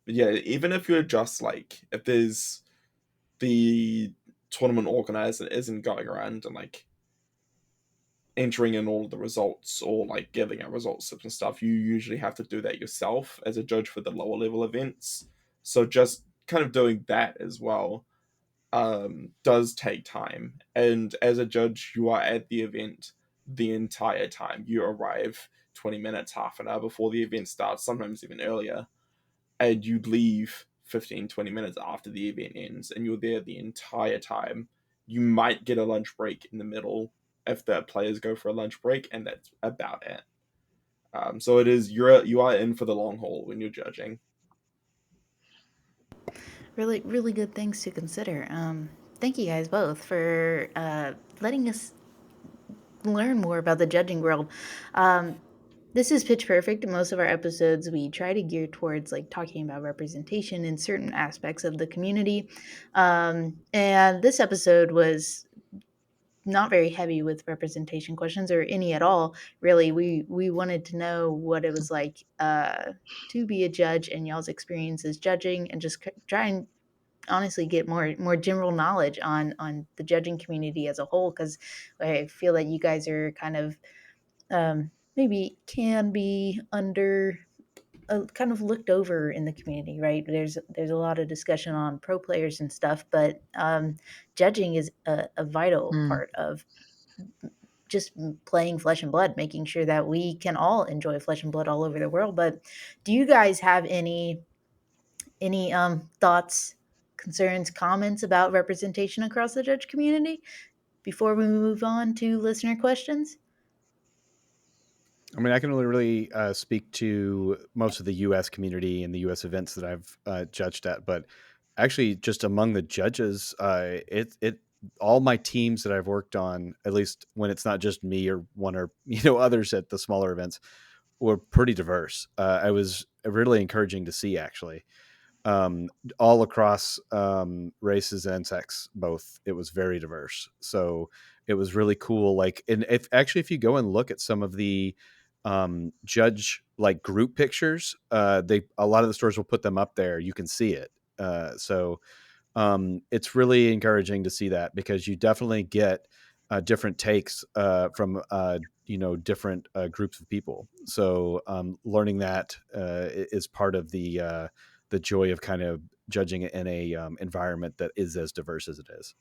Speaker 3: but yeah, even if you're just like, if there's the tournament organizer isn't going around and like entering in all of the results or like giving out results and stuff, you usually have to do that yourself as a judge for the lower level events. So just kind of doing that as well does take time. And as a judge, you are at the event the entire time. You arrive 20 minutes, half an hour before the event starts, sometimes even earlier, and you leave 15, 20 minutes after the event ends, and you're there the entire time. You might get a lunch break in the middle if the players go for a lunch break, and that's about it. So it is you are in for the long haul when you're judging.
Speaker 2: Really, really good things to consider. Thank you guys both for letting us learn more about the judging world. Um, this is Pitch Perfect. In most of our episodes, we try to gear towards like talking about representation in certain aspects of the community. And this episode was not very heavy with representation questions or any at all. Really, we wanted to know what it was like to be a judge and y'all's experiences judging, and just try and honestly get more general knowledge on the judging community as a whole, because I feel that you guys are kind of maybe can be under kind of looked over in the community, right? There's a lot of discussion on pro players and stuff, but judging is a vital
Speaker 1: Mm.
Speaker 2: part of just playing Flesh and Blood, making sure that we can all enjoy Flesh and Blood all over the world. But do you guys have any thoughts, concerns, comments about representation across the judge community before we move on to listener questions?
Speaker 4: I mean, I can only really speak to most of the U.S. community and the U.S. events that I've judged at, but actually, just among the judges, it all my teams that I've worked on, at least when it's not just me or one or others at the smaller events, were pretty diverse. I was really encouraging to see actually, all across races and sex both. It was very diverse, so it was really cool. Like, and if you go and look at some of the judge like group pictures, they a lot of the stores will put them up there. You can see it. So it's really encouraging to see that, because you definitely get different takes from different groups of people. So learning that is part of the joy of kind of judging it in a environment that is as diverse as it is.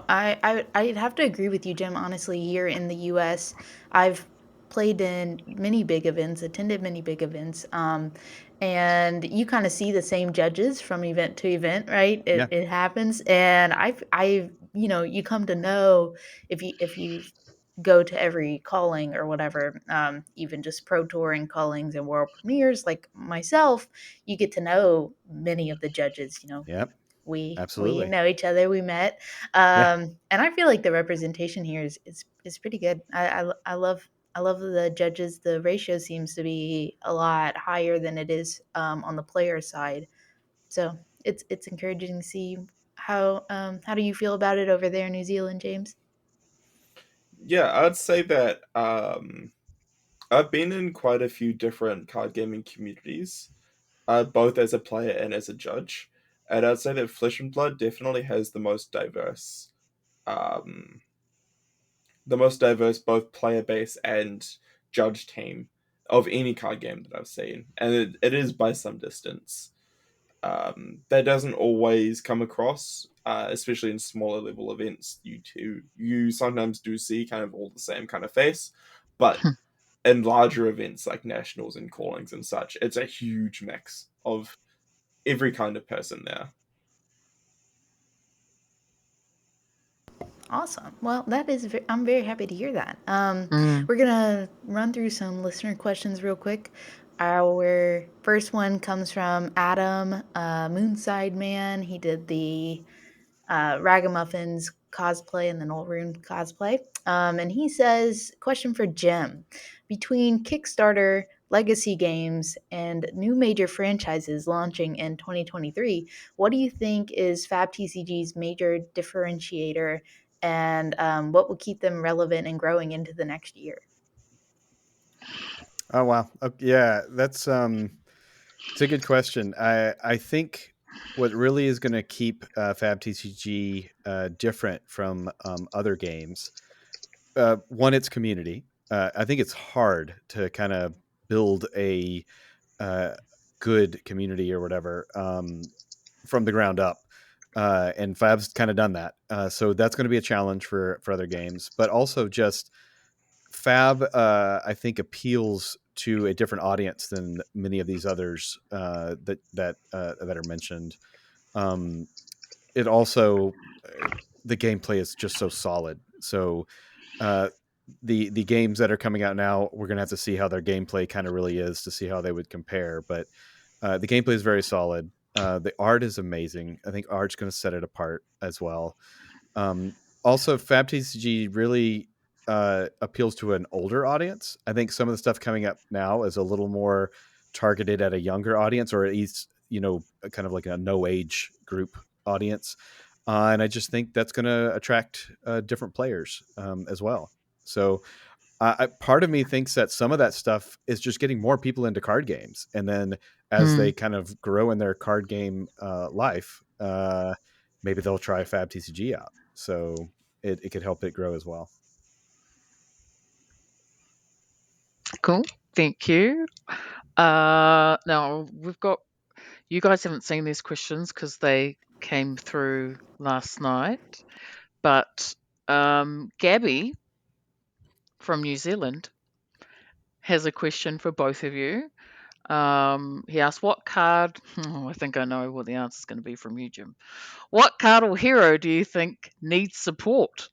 Speaker 2: I'd have to agree with you, Jim. Honestly, here in the U.S., I've played in many big events, attended many big events, and you kind of see the same judges from event to event, right? It,
Speaker 4: Yeah,
Speaker 2: it happens, and you come to know if you go to every calling or whatever, even just pro touring callings and world premieres, like myself, you get to know many of the judges.
Speaker 4: yep,
Speaker 2: We
Speaker 4: absolutely.
Speaker 2: know each other. We met,
Speaker 4: Yeah.
Speaker 2: and I feel like the representation here is pretty good. I love the judges. The ratio seems to be a lot higher than it is on the player side. So it's encouraging to see how do you feel about it over there in New Zealand, James?
Speaker 3: Yeah, I'd say that I've been in quite a few different card gaming communities, both as a player and as a judge, and I'd say that Flesh and Blood definitely has um, the most diverse both player base and judge team of any card game that I've seen, and it is by some distance. That doesn't always come across, especially in smaller level events. You sometimes do see kind of all the same kind of face, but in larger events like nationals and callings and such, it's a huge mix of every kind of person there.
Speaker 2: Awesome. Well, I'm very happy to hear that.
Speaker 1: Mm.
Speaker 2: We're gonna run through some listener questions real quick. Our first one comes from Adam, Moonside Man. He did the Ragamuffins cosplay and the Null cosplay. And he says, question for Jim. Between Kickstarter, legacy games, and new major franchises launching in 2023, what do you think is FabTCG's major differentiator, and what will keep them relevant and growing into the next year?
Speaker 4: Oh wow. Yeah, that's it's a good question. I think what really is going to keep FabTCG different from other games, one, its community. I think it's hard to kind of build a uh, good community or whatever from the ground up. And Fab's kind of done that. So that's going to be a challenge for other games, but also just Fab, I think, appeals to a different audience than many of these others that are mentioned. Um, it also the gameplay is just so solid. So uh, the games that are coming out now, we're gonna have to see how their gameplay kind of really is to see how they would compare. But the gameplay is very solid. The art is amazing. I think art's going to set it apart as well. Um, Also, FabTCG really appeals to an older audience. I think some of the stuff coming up now is a little more targeted at a younger audience, or at least kind of like a no age group audience. And I just think that's going to attract different players as well. So part of me thinks that some of that stuff is just getting more people into card games, and then as
Speaker 1: Hmm.
Speaker 4: they kind of grow in their card game life, maybe they'll try Fab TCG out. So it could help it grow as well.
Speaker 1: Cool. Thank you. Now we've got you guys haven't seen these questions because they came through last night, but Gabby from New Zealand has a question for both of you. He asked, "What card?" Oh, I think I know what the answer is going to be from you, Jim. What card or hero do you think needs support?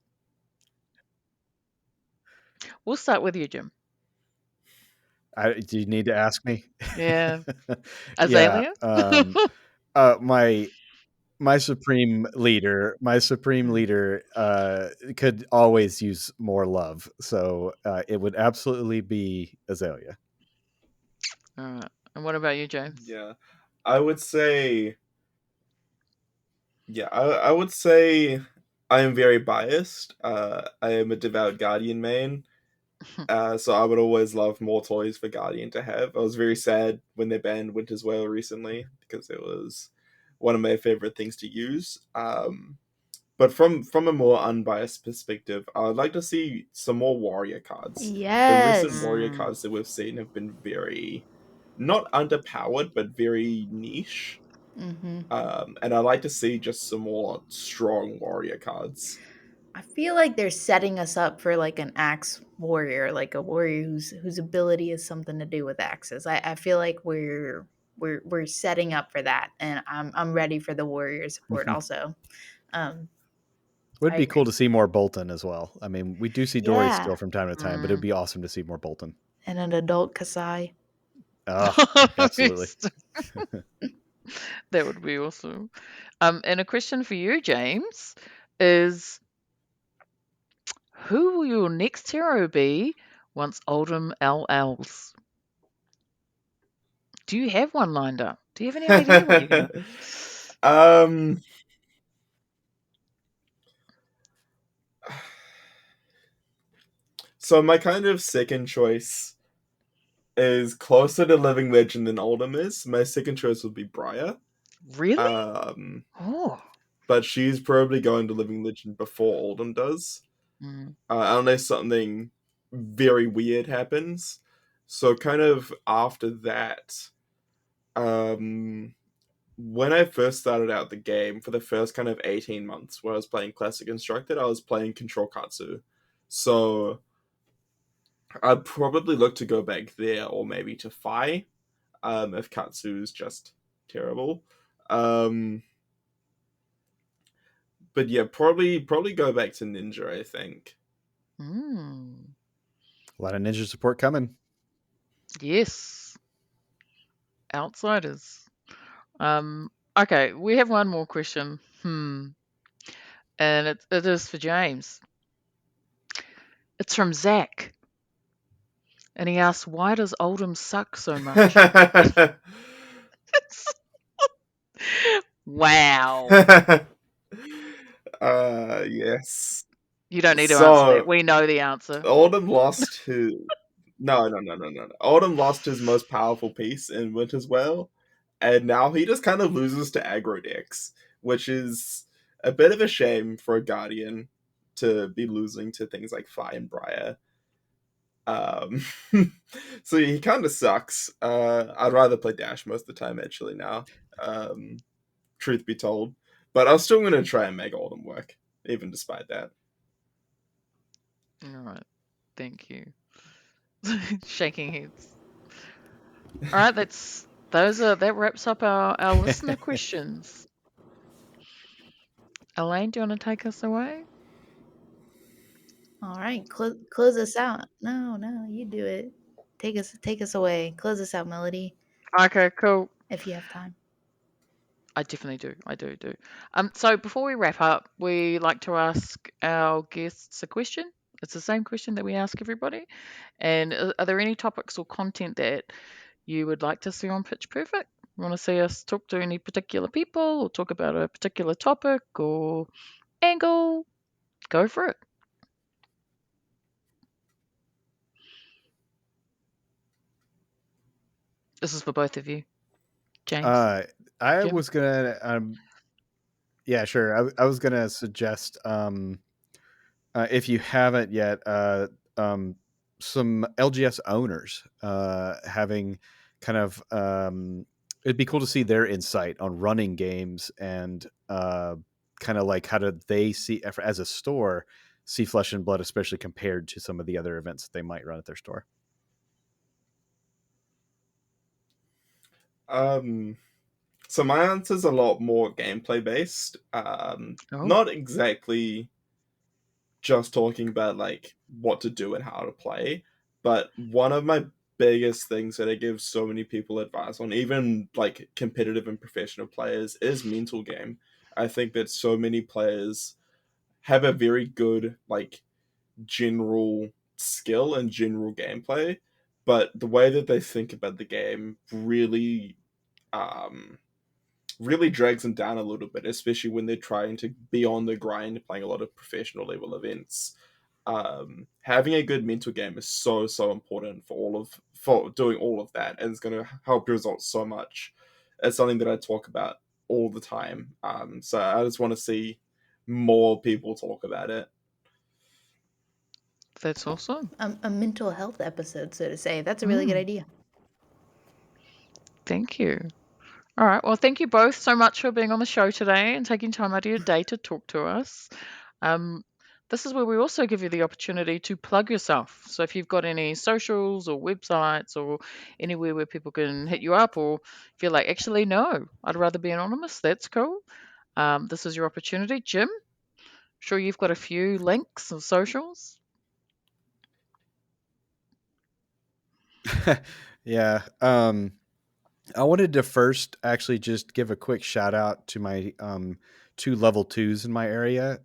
Speaker 1: We'll start with you, Jim.
Speaker 4: Do you need to ask me?
Speaker 1: Yeah,
Speaker 4: Yeah.
Speaker 1: Azalea.
Speaker 4: My supreme
Speaker 1: Mm,
Speaker 4: leader could always use more love, so it would absolutely be Azalea.
Speaker 1: all right. And what about you, James?
Speaker 3: Yeah, I would say. Yeah, I would say I am very biased. I am a devout Guardian main. So I would always love more toys for Guardian to have. I was very sad when they banned Winter's Whale recently because it was one of my favorite things to use. But from a more unbiased perspective, I would like to see some more warrior cards. The recent
Speaker 2: Yes.
Speaker 3: warrior
Speaker 1: Mm,
Speaker 3: cards that we've seen have been very not underpowered, but very niche.
Speaker 2: Hmm.
Speaker 3: And I like to see just some more strong warrior cards.
Speaker 2: I feel like they're setting us up for like an axe warrior, like a warrior whose ability is something to do with axes. I feel like we're setting up for that, and I'm ready for the warrior support
Speaker 4: Would
Speaker 2: also. Um, I
Speaker 4: be cool
Speaker 2: agree.
Speaker 4: to see more Bolton as well. I mean, we do see Dory
Speaker 2: Yeah,
Speaker 4: still from time to time, but it would
Speaker 1: mm.
Speaker 4: be awesome to see more Bolton.
Speaker 2: and an adult Kasai.
Speaker 4: Oh, absolutely.
Speaker 1: Yes, that would be awesome. And a question for you, James, is who will your next hero be once Oldham LLs? Do you have one lined up? Do you have any idea what you're gonna?
Speaker 3: um, so my kind of second choice is closer to Living Legend than Oldham is. My second choice would be Briar.
Speaker 1: Really?
Speaker 3: Um,
Speaker 1: Oh.
Speaker 3: but she's probably going to Living Legend before Oldham does.
Speaker 1: Mm.
Speaker 3: Unless something very weird happens. So kind of after that, um, when I first started out the game for the first kind of 18 months where I was playing Classic Instructed, I was playing Control Katsu. So I'd probably look to go back there or maybe to Fi, if Katsu is just terrible. Um, but yeah, probably go back to Ninja, I think.
Speaker 1: Mm.
Speaker 4: A lot of ninja support coming.
Speaker 1: Yes. Outsiders. Okay, we have one more question. And it is for James. It's from Zach. And he asks, why does Oldham suck so much? Wow.
Speaker 3: Yes.
Speaker 1: You don't need to answer that.
Speaker 3: So
Speaker 1: We know the answer.
Speaker 3: Oldham lost to no. Oldham lost his most powerful piece in Winter's Whale, and now he just kind of loses to aggro decks, which is a bit of a shame for a Guardian to be losing to things like Fly and Briar. Um, so he kind of sucks. I'd rather play Dash most of the time actually now. Um, Truth be told, but I'm still gonna try and make Oldham work, even despite that.
Speaker 1: All right. Thank you. Shaking heads. All right, that wraps up our listener questions. Elaine, do you want to take us away?
Speaker 2: All right, close us out. No, no, you do it. Take us away. Close us out, Melody,
Speaker 1: Okay, cool.
Speaker 2: if you have time.
Speaker 1: I definitely do. I do. So before we wrap up, we like to ask our guests a question. It's the same question that we ask everybody. And are there any topics or content that you would like to see on Pitch Perfect? You want to see us talk to any particular people or talk about a particular topic or angle? Go for it. This is for both of you, James,
Speaker 4: Uh, I
Speaker 1: Jim.
Speaker 4: was gonna, yeah, sure. I was gonna suggest, if you haven't yet, some LGS owners having kind of, it'd be cool to see their insight on running games and kind of like how do they see as a store see Flesh and Blood, especially compared to some of the other events that they might run at their store.
Speaker 3: Um, so my answer's a lot more gameplay based.
Speaker 1: Oh,
Speaker 3: Not exactly just talking about like what to do and how to play, but one of my biggest things that I give so many people advice on, even like competitive and professional players, is mental game. I think that so many players have a very good like general skill and general gameplay, but the way that they think about the game um really drags them down a little bit, especially when they're trying to be on the grind, playing a lot of professional level events. Having a good mental game is so important for doing all of that, and it's going to help your results so much. It's something that I talk about all the time. So I just want to see more people talk about it.
Speaker 1: that's awesome.
Speaker 2: A mental health episode, so to say. That's a really good
Speaker 1: Mm,
Speaker 2: idea.
Speaker 1: thank you. All right. Well, thank you both so much for being on the show today and taking time out of your day to talk to us. Um, this is where we also give you the opportunity to plug yourself. So if you've got any socials or websites or anywhere where people can hit you up, or if you're like, actually, no, I'd rather be anonymous, that's cool. This is your opportunity. Jim, sure you've got a few links or socials.
Speaker 4: Yeah. I wanted to first actually just give a quick shout out to my two level twos in my area,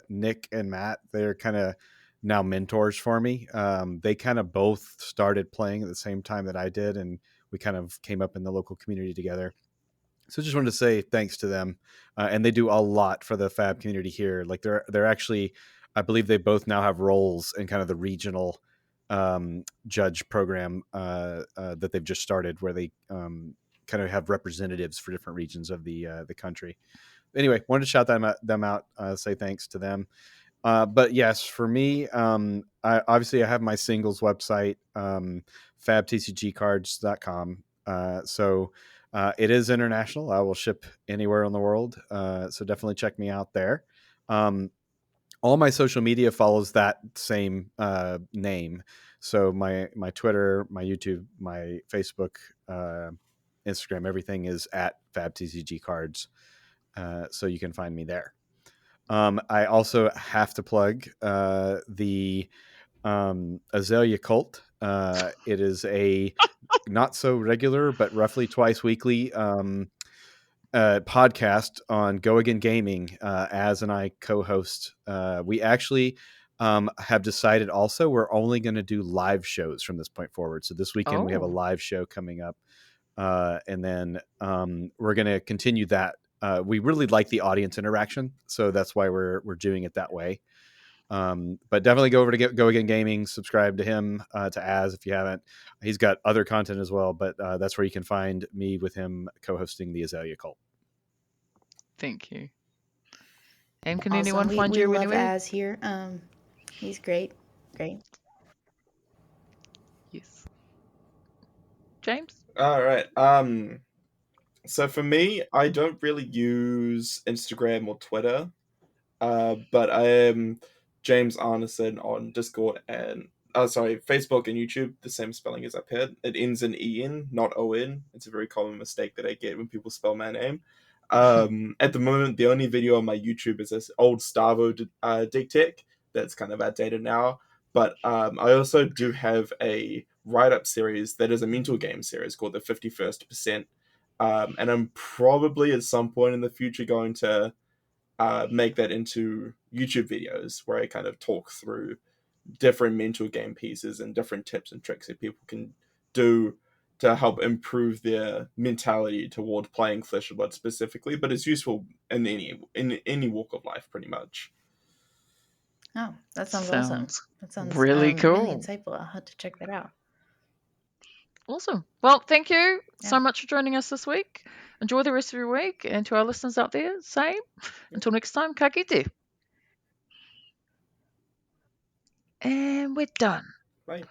Speaker 4: Nick and Matt. They're kind of now mentors for me. They kind of both started playing at the same time that I did, and we kind of came up in the local community together. So just wanted to say thanks to them, and they do a lot for the Fab community here. Like they're actually, I believe they both now have roles in kind of the regional judge program that they've just started, where they kind of have representatives for different regions of the country. Anyway, wanted to shout them out, say thanks to them. But yes, for me, I have my singles website, fabtcgcards.com. It is international. I will ship anywhere in the world. So definitely check me out there. Um, all my social media follows that same name. So my Twitter, my YouTube, my Facebook, Instagram, everything is at fabtcgcards. So you can find me there. I also have to plug the Azalea Cult. It is a not so regular, but roughly twice weekly podcast on Go Again Gaming. Az and I co-host. We actually have decided also we're only going to do live shows from this point forward. So this weekend we have a
Speaker 1: Oh,
Speaker 4: live show coming up, and then we're going to continue that. We really like the audience interaction, so that's why we're doing it that way. But definitely go over to Go Again Gaming, subscribe to him, to Az if you haven't. He's got other content as well, but that's where you can find me with him co-hosting the Azalea Cult.
Speaker 1: thank you. And can
Speaker 2: Awesome.
Speaker 1: anyone find
Speaker 2: We
Speaker 1: you
Speaker 2: love
Speaker 1: anywhere?
Speaker 2: Az here. He's great. Great.
Speaker 1: Yes. James?
Speaker 3: All right. So for me, I don't really use Instagram or Twitter. But I am James Arneson on Discord and sorry, Facebook and YouTube, the same spelling as up here. It ends in en, not on. It's a very common mistake that I get when people spell my name. At the moment, the only video on my YouTube is this old Stavo dig tech that's kind of outdated now. But I also do have a write up series that is a mental game series called the 51st Percent. And I'm probably at some point in the future going to make that into YouTube videos where I kind of talk through different mental game pieces and different tips and tricks that people can do to help improve their mentality toward playing Flesh and Blood specifically, but it's useful in any walk of life pretty much.
Speaker 2: Oh, that sounds awesome.
Speaker 1: Sounds
Speaker 2: That sounds
Speaker 1: really
Speaker 2: really
Speaker 1: cool.
Speaker 2: insightful. I'll have to check that out.
Speaker 1: Awesome. Well, thank you
Speaker 2: Yeah.
Speaker 1: so much for joining us this week. Enjoy the rest of your week. And to our listeners out there, same. Until next time, ka kite. And we're done.
Speaker 3: Right.